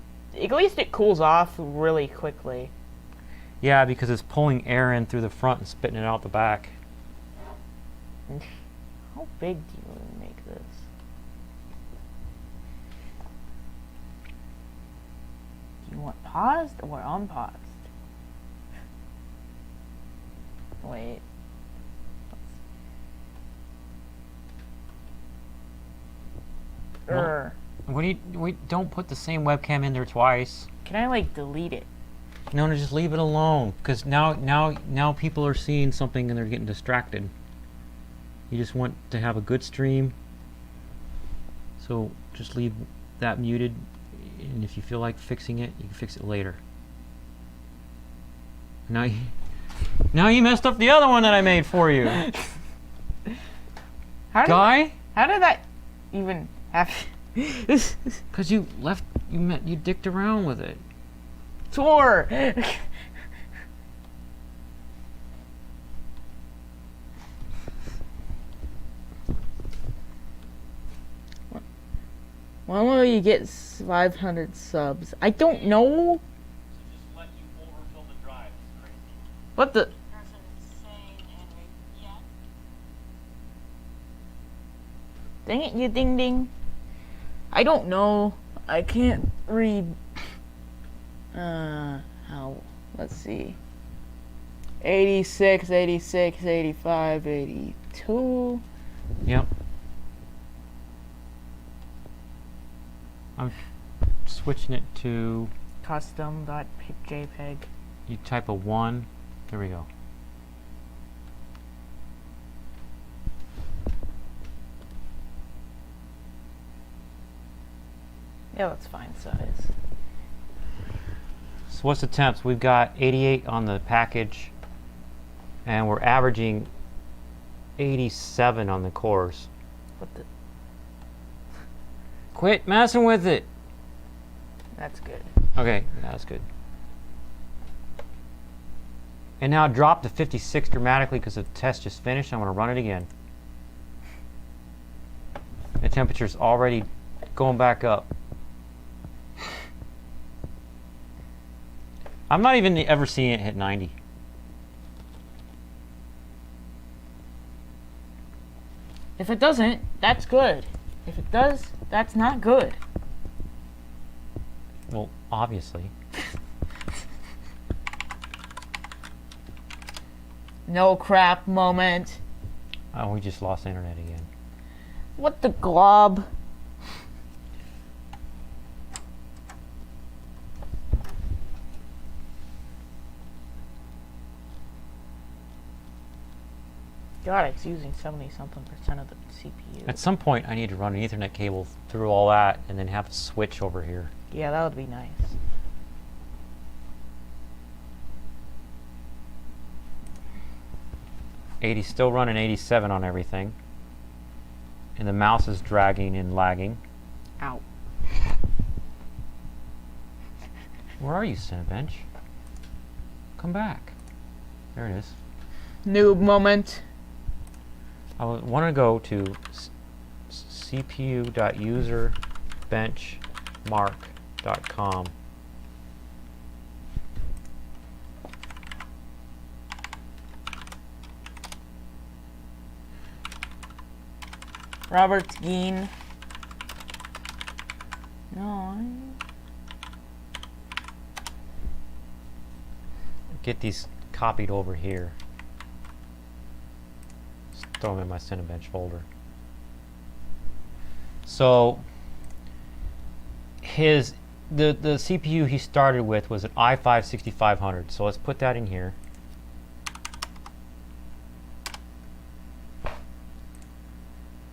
off really quickly. Yeah, because it's pulling air in through the front and spitting it out the back. How big do you want to make this? Do you want paused or unpaused? Wait. What do you? Don't put the same webcam in there twice. Can I like delete it? No, just leave it alone. Because now people are seeing something and they're getting distracted. You just want to have a good stream. So just leave that muted, and if you feel like fixing it, you can fix it later. Now you messed up the other one that I made for you. How Guy? How did that even happen? Because you dicked around with it. Tour. When will you get 500 subs? I don't know. Just let you overfill the drive. It's crazy. What the? Dang it, you ding ding. I don't know. I can't read. How? Let's see. 86, 86, 85, 82. Yep. I'm switching it to. Custom.jpg. You type a 1. There we go. Yeah, that's fine size. So what's the temps? We've got 88 on the package, and we're averaging 87 on the cores. What the? Quit messing with it. That's good. Okay, that's good. And now drop to 56 dramatically because the test just finished. I'm going to run it again. The temperature's already going back up. I'm not even ever seeing it hit 90. If it doesn't, that's good. If it does, that's not good. Well, obviously. No crap moment. Oh, we just lost internet again. What the glob? God, it's using 70-something% of the CPU. At some point, I need to run an Ethernet cable through all that and then have a switch over here. Yeah, that would be nice. Still running 87 on everything. And the mouse is dragging and lagging. Ow. Where are you, Cinebench? Come back. There it is. Noob moment. I want to go to cpu.userbenchmark.com. Robert Geen. No. Get these copied over here. Just throw them in my Cinebench folder. So the CPU he started with was an i5 6500. So let's put that in here.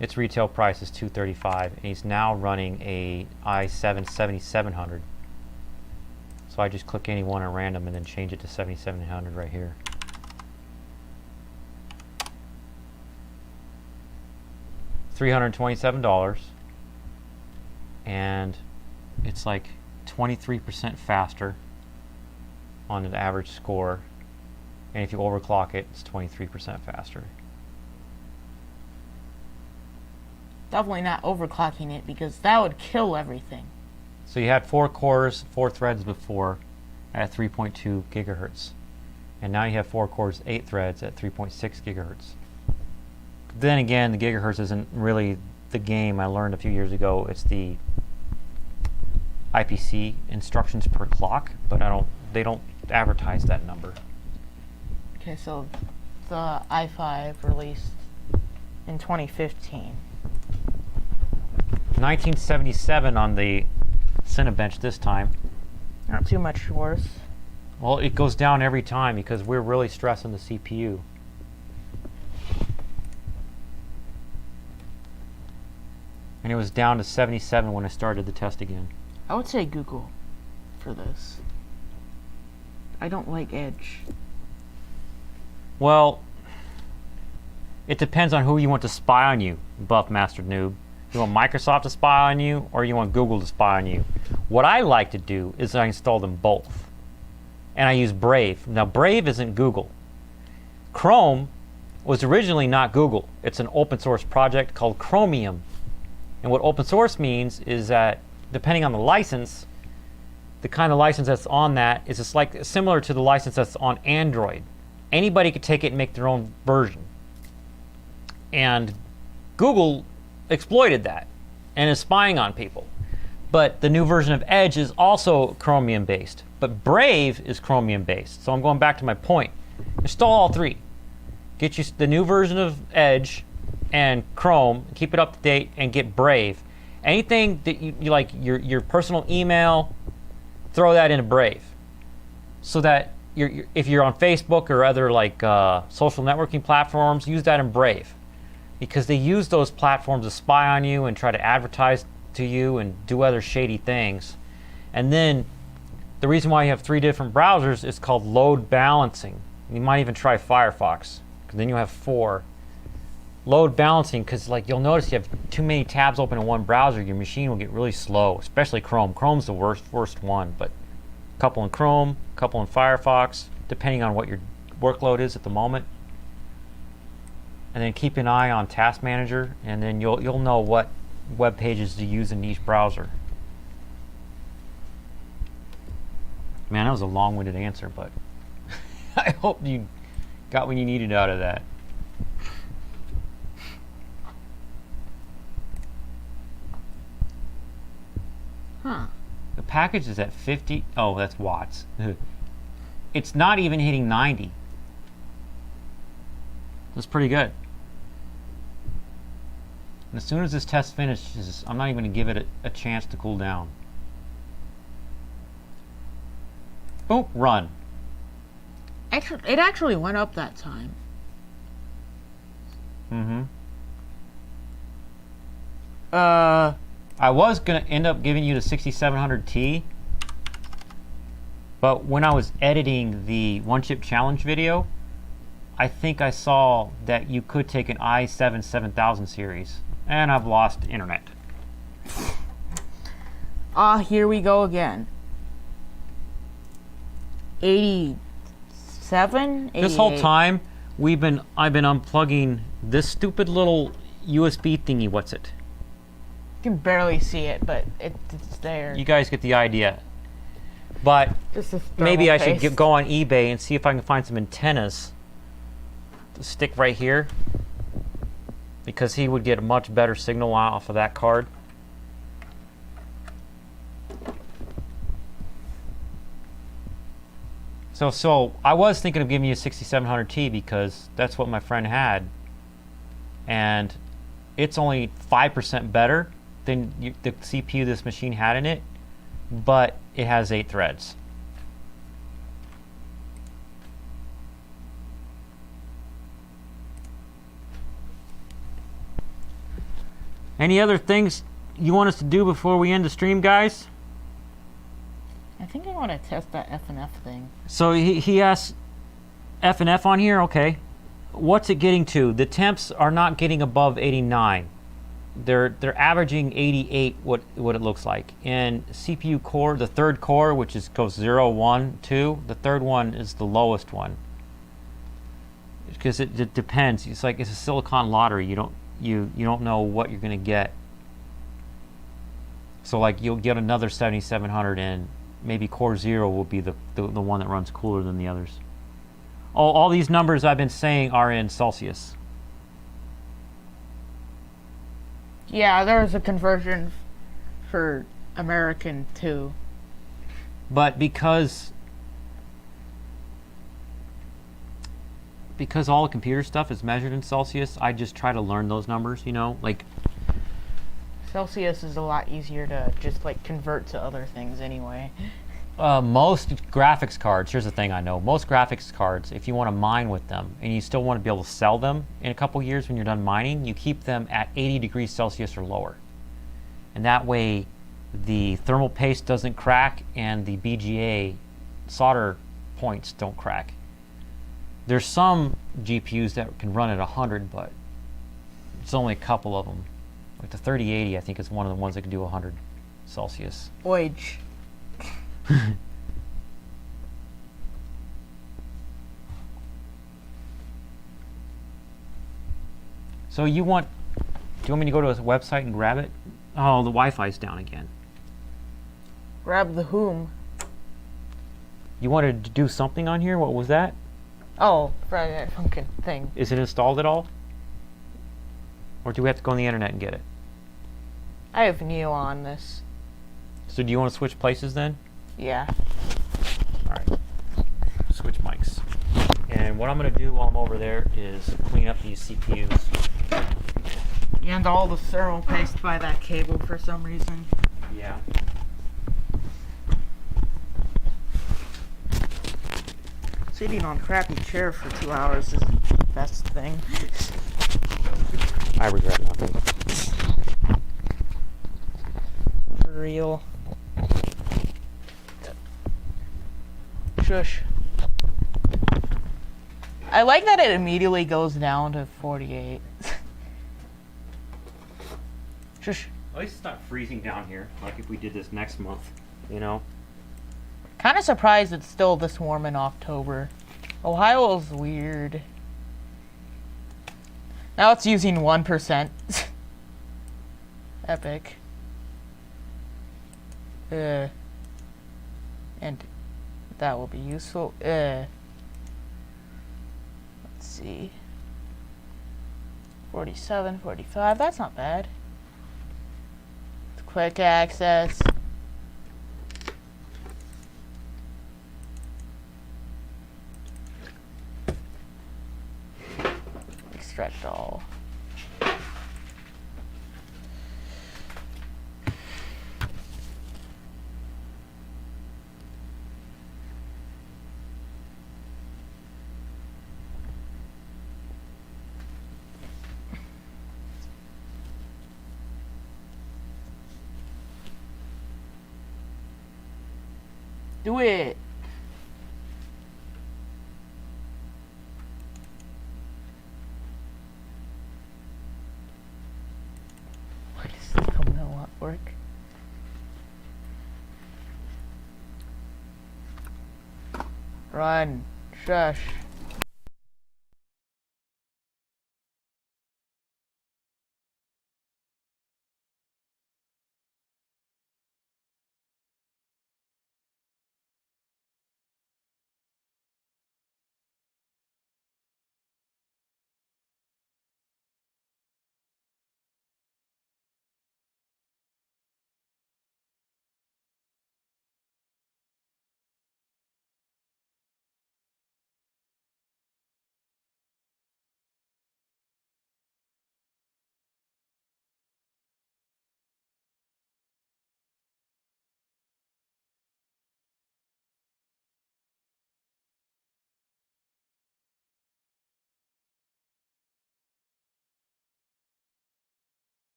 Its retail price is $235, and he's now running a i7 7700. So I just click any one at random and then change it to 7700 right here. $327, and it's like 23% faster on an average score, and if you overclock it, it's 23% faster. Definitely not overclocking it because that would kill everything. So you had 4 cores, 4 threads before at 3.2 gigahertz. And now you have 4 cores, 8 threads at 3.6 gigahertz. Then again, the gigahertz isn't really the game I learned a few years ago. It's the IPC instructions per clock, but they don't advertise that number. Okay, so the i5 released in 2015. 1977 on the Cinebench this time. Not too much worse. Well, it goes down every time because we're really stressing the CPU. And it was down to 77 when I started the test again. I would say Google for this. I don't like Edge. Well, it depends on who you want to spy on you, Buff Master Noob. You want Microsoft to spy on you, or you want Google to spy on you? What I like to do is I install them both. And I use Brave. Now, Brave isn't Google. Chrome was originally not Google. It's an open source project called Chromium. And what open source means is that depending on the license, the kind of license that's on that is just like similar to the license that's on Android. Anybody could take it and make their own version. And Google exploited that and is spying on people. But the new version of Edge is also Chromium based. But Brave is Chromium based. So I'm going back to my point. Install all three. Get you the new version of Edge and Chrome, keep it up to date, and get Brave. Anything that you like, your personal email, throw that into Brave. So that if you're on Facebook or other like social networking platforms, use that in Brave. Because they use those platforms to spy on you and try to advertise to you and do other shady things. And then the reason why you have 3 different browsers is called load balancing. You might even try Firefox, because then you'll have 4. Load balancing, because like you'll notice you have too many tabs open in one browser, your machine will get really slow, especially Chrome. Chrome's the worst one, but a couple in Chrome, a couple in Firefox, depending on what your workload is at the moment. And then keep an eye on Task Manager, and then you'll know what web pages to use in each browser. Man, that was a long-winded answer, but I hope you got what you needed out of that. Huh. The package is at 50. Oh, that's watts. It's not even hitting 90. That's pretty good. And as soon as this test finishes, I'm not even going to give it a chance to cool down. Boom, run. It actually went up that time. I was going to end up giving you the 6700T, but when I was editing the One Chip Challenge video, I think I saw that you could take an i7 7000 series, and I've lost internet. Here we go again. 87? This whole 88. time, I've been unplugging this stupid little USB thingy. What's it? You can barely see it, but it's there. You guys get the idea. But This is maybe I thermal should paste. go on eBay and see if I can find some antennas to stick right here, because he would get a much better signal off of that card. So I was thinking of giving you a 6700T because that's what my friend had, and it's only 5% better than the CPU this machine had in it, but it has 8 threads. Any other things you want us to do before we end the stream, guys? I think I want to test that F&F thing. So he asks F and F on here. Okay, what's it getting to? The temps are not getting above 89. They're averaging 88. What it looks like. And CPU core, the third core, which goes 0, 1, 2. The third one is the lowest one, because it depends. It's like it's a silicon lottery. You don't know what you're gonna get. So like you'll get another 7700 and maybe core 0 will be the one that runs cooler than the others. All these numbers I've been saying are in Celsius. Yeah, there was a conversion for American too. But because all the computer stuff is measured in Celsius, I just try to learn those numbers, you know, like Celsius is a lot easier to just like convert to other things anyway. most graphics cards, here's the thing I know, most graphics cards, if you want to mine with them and you still want to be able to sell them in a couple years when you're done mining, you keep them at 80 degrees Celsius or lower. and that way the thermal paste doesn't crack and the BGA solder points don't crack. There's some GPUs that can run at 100, but it's only a couple of them. Like the 3080, I think, is one of the ones that can do 100 Celsius. Oij. So do you want me to go to a website and grab it? Oh, the Wi-Fi's down again. Grab the whom? You wanted to do something on here? What was that? Oh, Friday Funkin' thing. Is it installed at all? Or do we have to go on the internet and get it? I have Neo on this. So do you want to switch places then? Yeah. Alright. Switch mics. And what I'm going to do while I'm over there is clean up these CPUs. And all the thermal paste by that cable for some reason. Yeah. Sitting on a crappy chair for 2 hours is the best thing. I regret nothing. For real. Shush. I like that it immediately goes down to 48. Shush. At least it's not freezing down here, like if we did this next month, you know? Kind of surprised it's still this warm in October. Ohio's weird. Now it's using 1%. Epic. And that will be useful. Let's see. 47, 45. That's not bad. Quick access. Extract all. Do it. Why does the thumbnail not work? Run. Shush.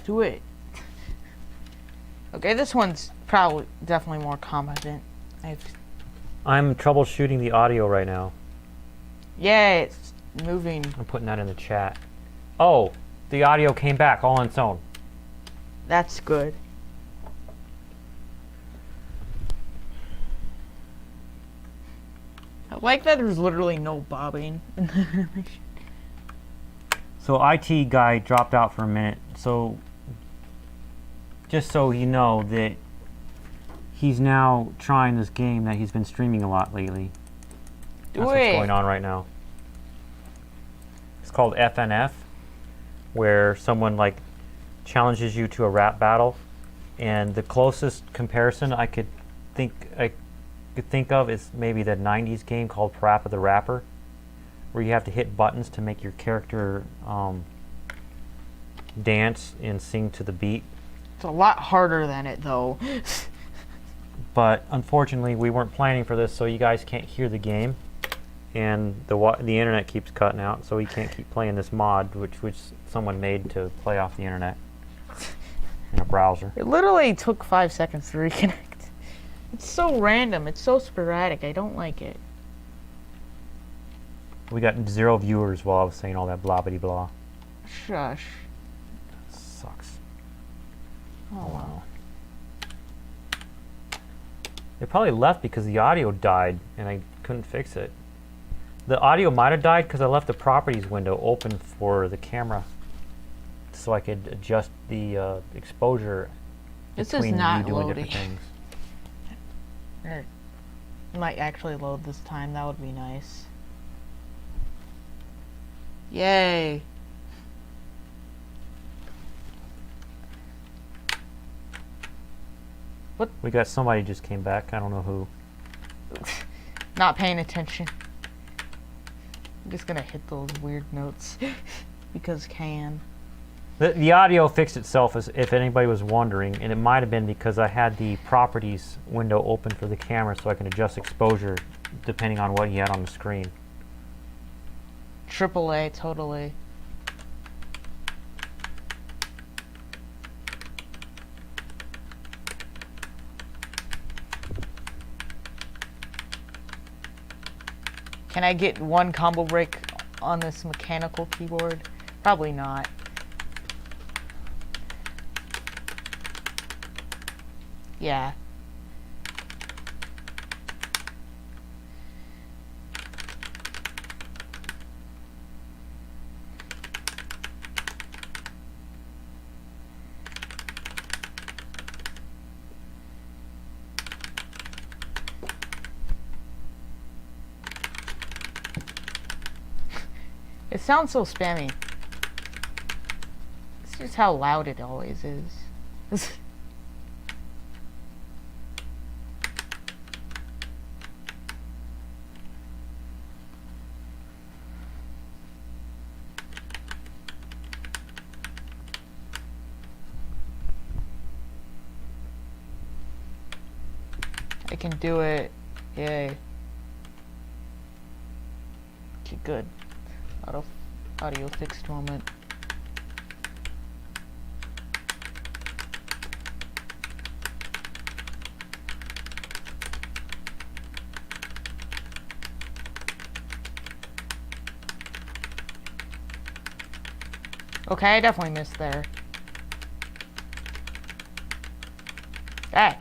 do it. Okay, this one's probably definitely more competent. I'm troubleshooting the audio right now. Yeah, it's moving. I'm putting that in the chat. Oh, the audio came back all on its own. That's good. I like that there's literally no bobbing in the animation. So IT guy dropped out for a minute. So just so you know that he's now trying this game that he's been streaming a lot lately. That's what's going on right now. It's called FNF, where someone like challenges you to a rap battle, and the closest comparison I could think of is maybe the 90s game called Parappa the Rapper, where you have to hit buttons to make your character dance and sing to the beat. It's a lot harder than it, though. But unfortunately, we weren't planning for this, so you guys can't hear the game, and the internet keeps cutting out, so we can't keep playing this mod, which someone made to play off the internet in a browser. It literally took 5 seconds to reconnect. It's so random. It's so sporadic. I don't like it. We got 0 viewers while I was saying all that blah blah blah. Shush. Sucks. Oh wow. They probably left because the audio died and I couldn't fix it. The audio might have died because I left the properties window open for the camera so I could adjust the exposure This is between not you doing loading. different things. It might actually load this time. That would be nice. Yay. What? We got somebody just came back. I don't know who. Not paying attention. I'm just gonna hit those weird notes because can. The audio fixed itself, as if anybody was wondering, and it might have been because I had the properties window open for the camera so I can adjust exposure depending on what you had on the screen. AAA, totally. Can I get one combo break on this mechanical keyboard? Probably not. Yeah. It sounds so spammy. It's just how loud it always is. I can do it. Yay. Okay, good. Audio fixed moment. Okay, I definitely missed there. Hey.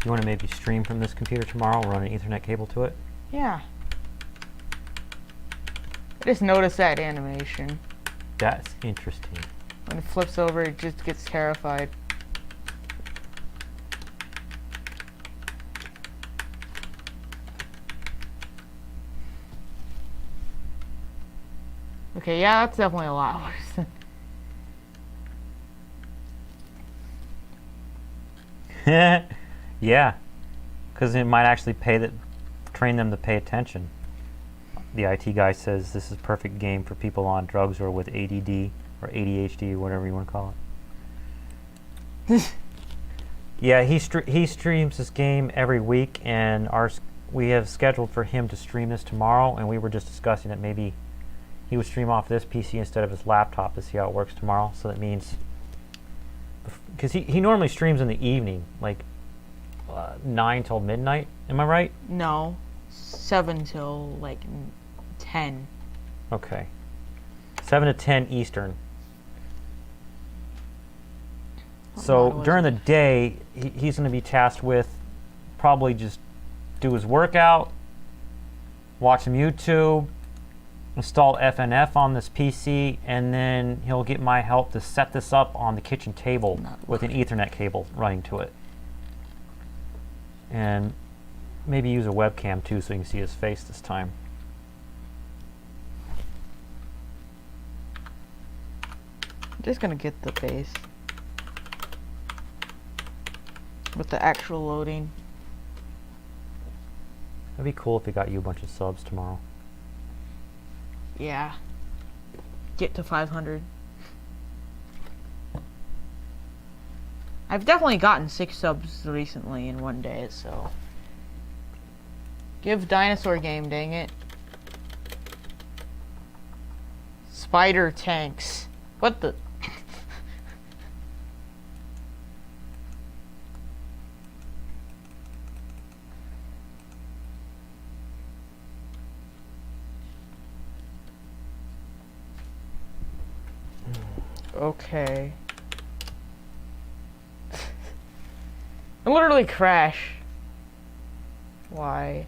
You want to maybe stream from this computer tomorrow, run an Ethernet cable to it? Yeah. I just noticed that animation. That's interesting. When it flips over, it just gets terrified. Okay, yeah, that's definitely a lot worse. Yeah, because it might actually train them to pay attention. The IT guy says this is a perfect game for people on drugs or with ADD or ADHD, whatever you want to call it. Yeah, he streams this game every week, and we have scheduled for him to stream this tomorrow, and we were just discussing that maybe he would stream off this PC instead of his laptop to see how it works tomorrow. So that means, because he normally streams in the evening, like 9 till midnight. Am I right? No, 7 till like 10. Okay. 7 to 10 Eastern. So during the day, he's going to be tasked with probably just do his workout, watch some YouTube, install FNF on this PC, and then he'll get my help to set this up on the kitchen table with an Ethernet cable running to it. And maybe use a webcam too so you can see his face this time. I'm just gonna get the face with the actual loading. That'd be cool if he got you a bunch of subs tomorrow. Yeah. Get to 500. I've definitely gotten 6 subs recently in one day, so. Give Dinosaur Game, dang it. Spider tanks. What the? Okay. I literally crash. Why?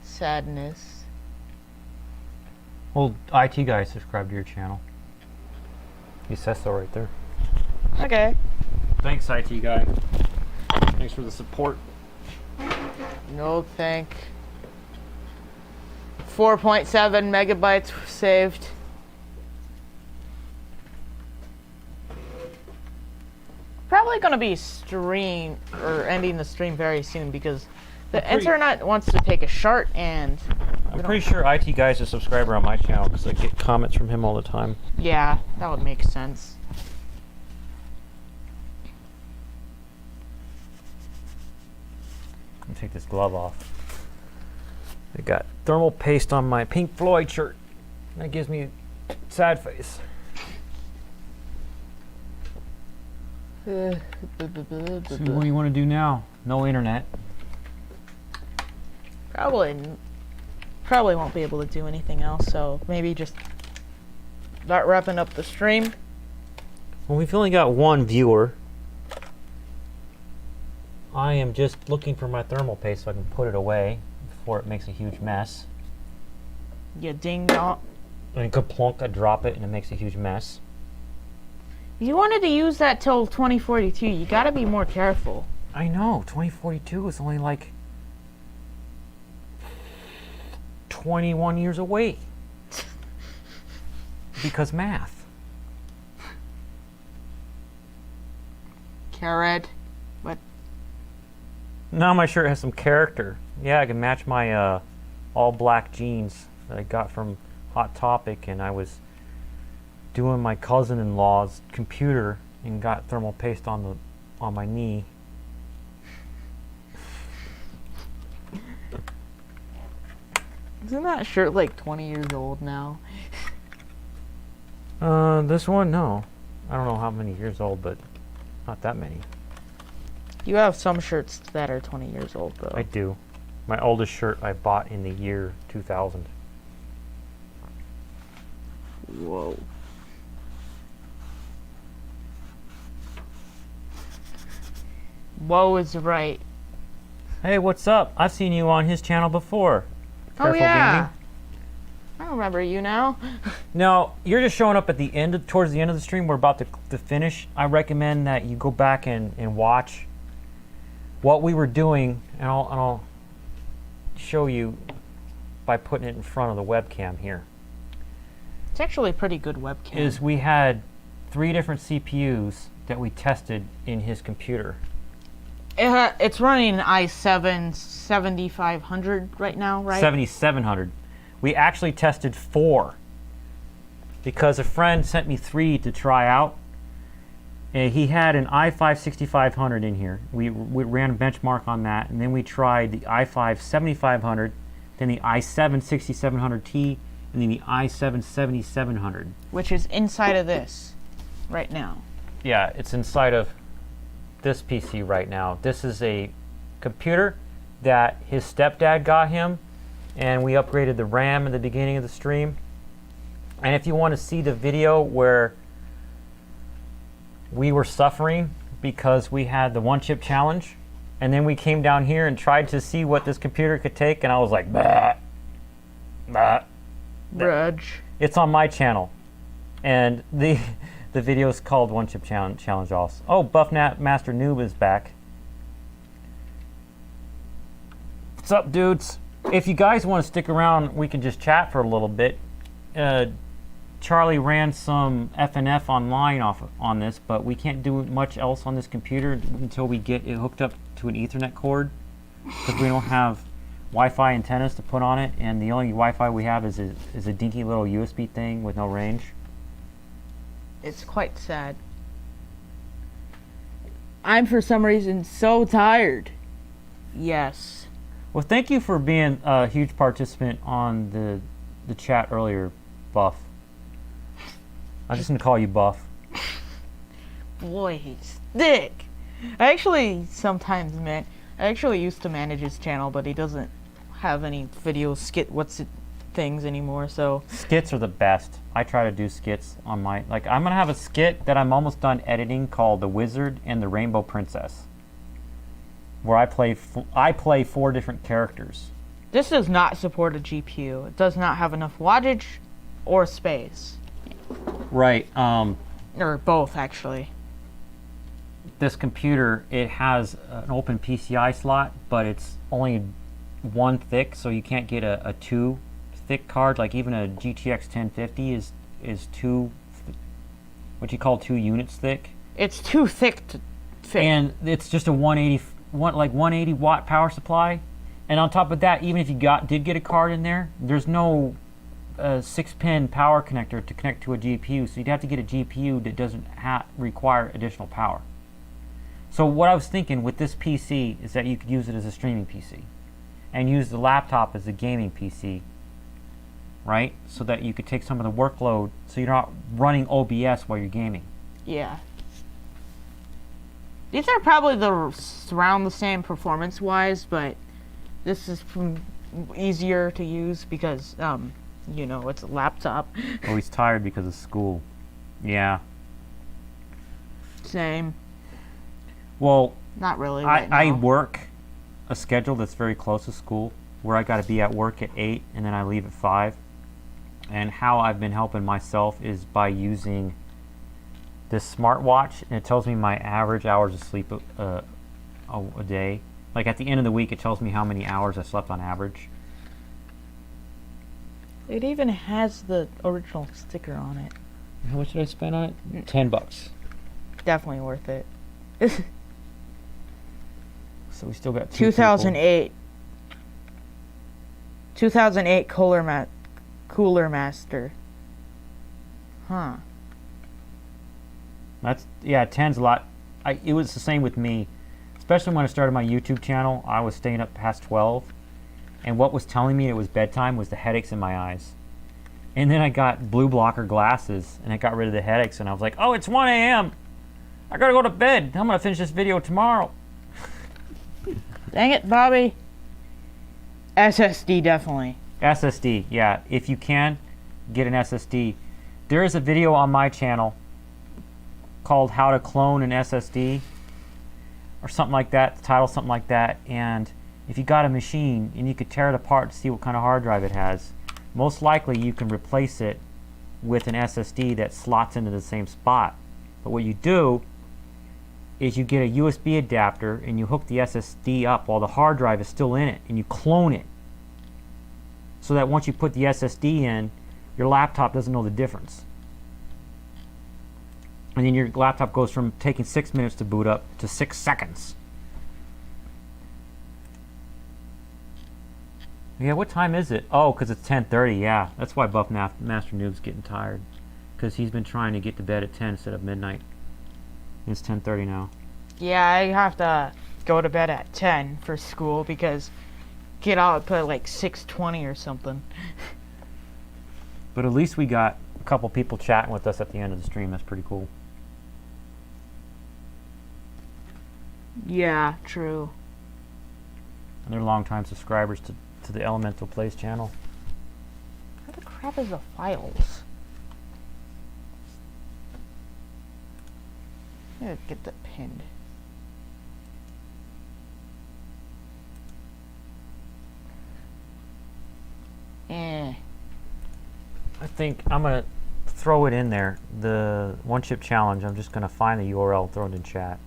Sadness. Well, IT guy subscribed to your channel. He says so right there. Okay. Thanks, IT guy. Thanks for the support. No thank. 4.7 megabytes saved. Probably gonna be ending the stream very soon because the internet wants to take a short and I'm pretty sure IT guy's a subscriber on my channel because I get comments from him all the time. yeah, that would make sense. Let me take this glove off. I got thermal paste on my Pink Floyd shirt. That gives me a sad face. So what do you want to do now? No internet. Probably won't be able to do anything else, so maybe just start wrapping up the stream. Well, we've only got one viewer. I am just looking for my thermal paste so I can put it away before it makes a huge mess. You ding dong. And kaplunk, I drop it and it makes a huge mess. You wanted to use that till 2042. You gotta be more careful. I know, 2042 is only like 21 years away. Because math. Carrot. What? Now my shirt has some character. Yeah, I can match my all black jeans that I got from Hot Topic, and I was doing my cousin-in-law's computer and got thermal paste on my knee. Isn't that shirt like 20 years old now? This one, no. I don't know how many years old, but not that many. You have some shirts that are 20 years old, though. I do. My oldest shirt I bought in the year 2000. Whoa. Whoa is right. Hey, what's up? I've seen you on his channel before. Oh yeah. Gaming. I remember you now. Now, you're just showing up at the end, towards the end of the stream. We're about to finish. I recommend that you go back and watch what we were doing, and I'll show you by putting it in front of the webcam here. It's actually a pretty good webcam. Is we had 3 different CPUs that we tested in his computer. It's running an i7 7500 right now, right? 7700. We actually tested 4 because a friend sent me 3 to try out, He had an i5-6500 in here. We ran a benchmark on that, and then we tried the i5-7500, then the i7-6700T, and then the i7-7700. Which is inside of this right now. Yeah, it's inside of this PC right now. This is a computer that his stepdad got him, and we upgraded the RAM in the beginning of the stream. And if you want to see the video where we were suffering because we had the one chip challenge, and then we came down here and tried to see what this computer could take, and I was like, bah, bah. Grudge. It's on my channel, and the video is called One Chip Challenge also. Oh, Buff Master Noob is back. What's up, dudes? If you guys want to stick around, we can just chat for a little bit. Charlie ran some FNF online on this, but we can't do much else on this computer until we get it hooked up to an Ethernet cord, because we don't have Wi-Fi antennas to put on it, and the only Wi-Fi we have is a dinky little USB thing with no range. It's quite sad. I'm for some reason so tired. Yes. Well, thank you for being a huge participant on the chat earlier, Buff. I'm just gonna call you Buff. Boy, he's thick. I actually used to manage his channel, but he doesn't have any video things anymore, so. Skits are the best. I try to do skits on my, I'm gonna have a skit that I'm almost done editing called The Wizard and the Rainbow Princess, where I play 4 different characters. This does not support a GPU. It does not have enough wattage or space. Right. Or both, actually. This computer, it has an open PCI slot, but it's only 1 thick, so you can't get a 2 thick card. Like even a GTX 1050 is 2, what you call 2 units thick. It's too thick to fit. And it's just a 180 watt power supply. And on top of that, even if you did get a card in there, there's no 6-pin power connector to connect to a GPU, so you'd have to get a GPU that doesn't require additional power. So what I was thinking with this PC is that you could use it as a streaming PC and use the laptop as a gaming PC, right? So that you could take some of the workload, so you're not running OBS while you're gaming. Yeah. These are probably around the same performance-wise, but this is easier to use because, it's a laptop. Oh, he's tired because of school. Yeah. Same. Well, not really. Right I now. work a schedule that's very close to school, where I got to be at work at 8 and then I leave at 5. And how I've been helping myself is by using this smartwatch, and it tells me my average hours of sleep a day. Like at the end of the week, it tells me how many hours I slept on average. It even has the original sticker on it. How much did I spend on it? $10. Definitely worth it. So we still got 2008. 2008 Cooler Master. Huh. That's, yeah, 10's a lot. It was the same with me. Especially when I started my YouTube channel, I was staying up past 12. And what was telling me it was bedtime was the headaches in my eyes. And then I got blue blocker glasses, and it got rid of the headaches, and I was like, oh, it's 1 a.m. I gotta go to bed. I'm gonna finish this video tomorrow. Dang it, Bobby. SSD, definitely. SSD, yeah. If you can, get an SSD. There is a video on my channel called How to Clone an SSD, or something like that. The title, something like that. And if you got a machine and you could tear it apart to see what kind of hard drive it has, most likely you can replace it with an SSD that slots into the same spot. But what you do is you get a USB adapter and you hook the SSD up while the hard drive is still in it, and you clone it, so that once you put the SSD in, your laptop doesn't know the difference. And then your laptop goes from taking 6 minutes to boot up to 6 seconds. Yeah, what time is it? Oh, because it's 10:30. Yeah, that's why Buff Master Noob's getting tired, because he's been trying to get to bed at 10 instead of midnight. It's 10:30 now. Yeah, I have to go to bed at 10 for school because get out at like 6:20 or something. But at least we got a couple people chatting with us at the end of the stream. That's pretty cool. Yeah, true. And they're longtime subscribers to the Elomentoplayz channel. Where the crap is the files? I gotta get that pinned. I think I'm gonna throw it in there. The one chip challenge. I'm just gonna find the URL, throw it in chat.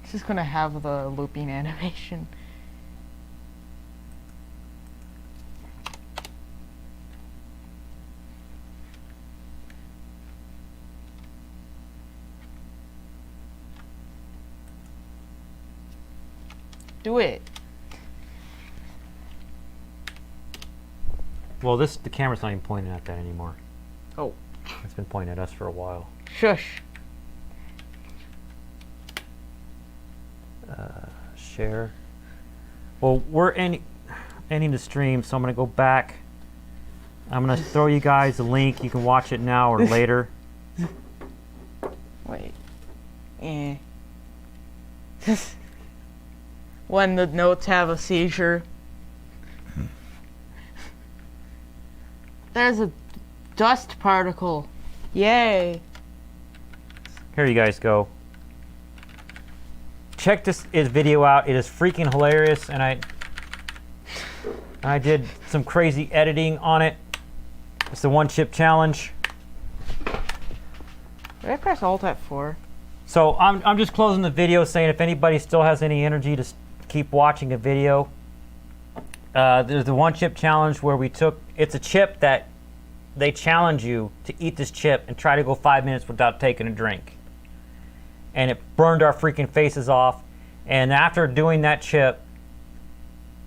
It's just gonna have the looping animation. Do it. Well, the camera's not even pointing at that anymore. Oh. It's been pointing at us for a while. Shush. Share. Well, we're ending the stream, so I'm gonna go back. I'm gonna throw you guys a link. You can watch it now or later. Wait. When the notes have a seizure. There's a dust particle. Yay. Here you guys go. Check this video out. It is freaking hilarious, and I did some crazy editing on it. It's the one chip challenge. Did I press Alt F4? So I'm just closing the video saying if anybody still has any energy to keep watching a video, there's the one chip challenge where it's a chip that they challenge you to eat this chip and try to go 5 minutes without taking a drink. And it burned our freaking faces off. And after doing that chip,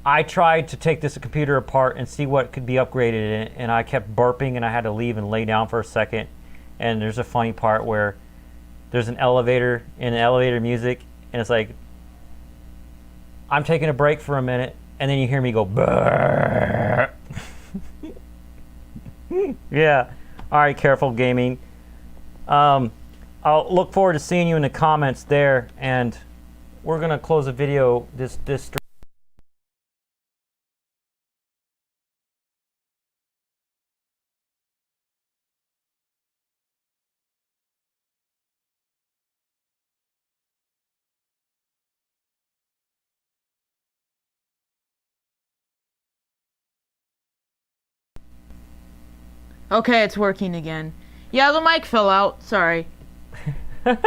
I tried to take this computer apart and see what could be upgraded in it, and I kept burping and I had to leave and lay down for a second. And there's a funny part where there's an elevator in elevator music, and it's like, I'm taking a break for a minute, and then you hear me go, brrr. Yeah. All right, Careful Gaming. I'll look forward to seeing you in the comments there, and we're gonna close the video this stream. Okay, it's working again. Yeah, the mic fell out. Sorry. All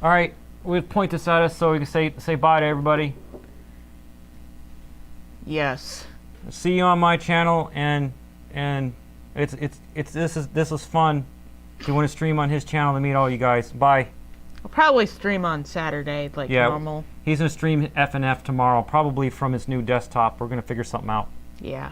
right, we'll point this at us so we can say bye to everybody. Yes. See you on my channel, and this was fun doing a stream on his channel to meet all you guys. Bye. I'll probably stream on Saturday, like normal. He's gonna stream FNF tomorrow, probably from his new desktop. We're gonna figure something out. Yeah.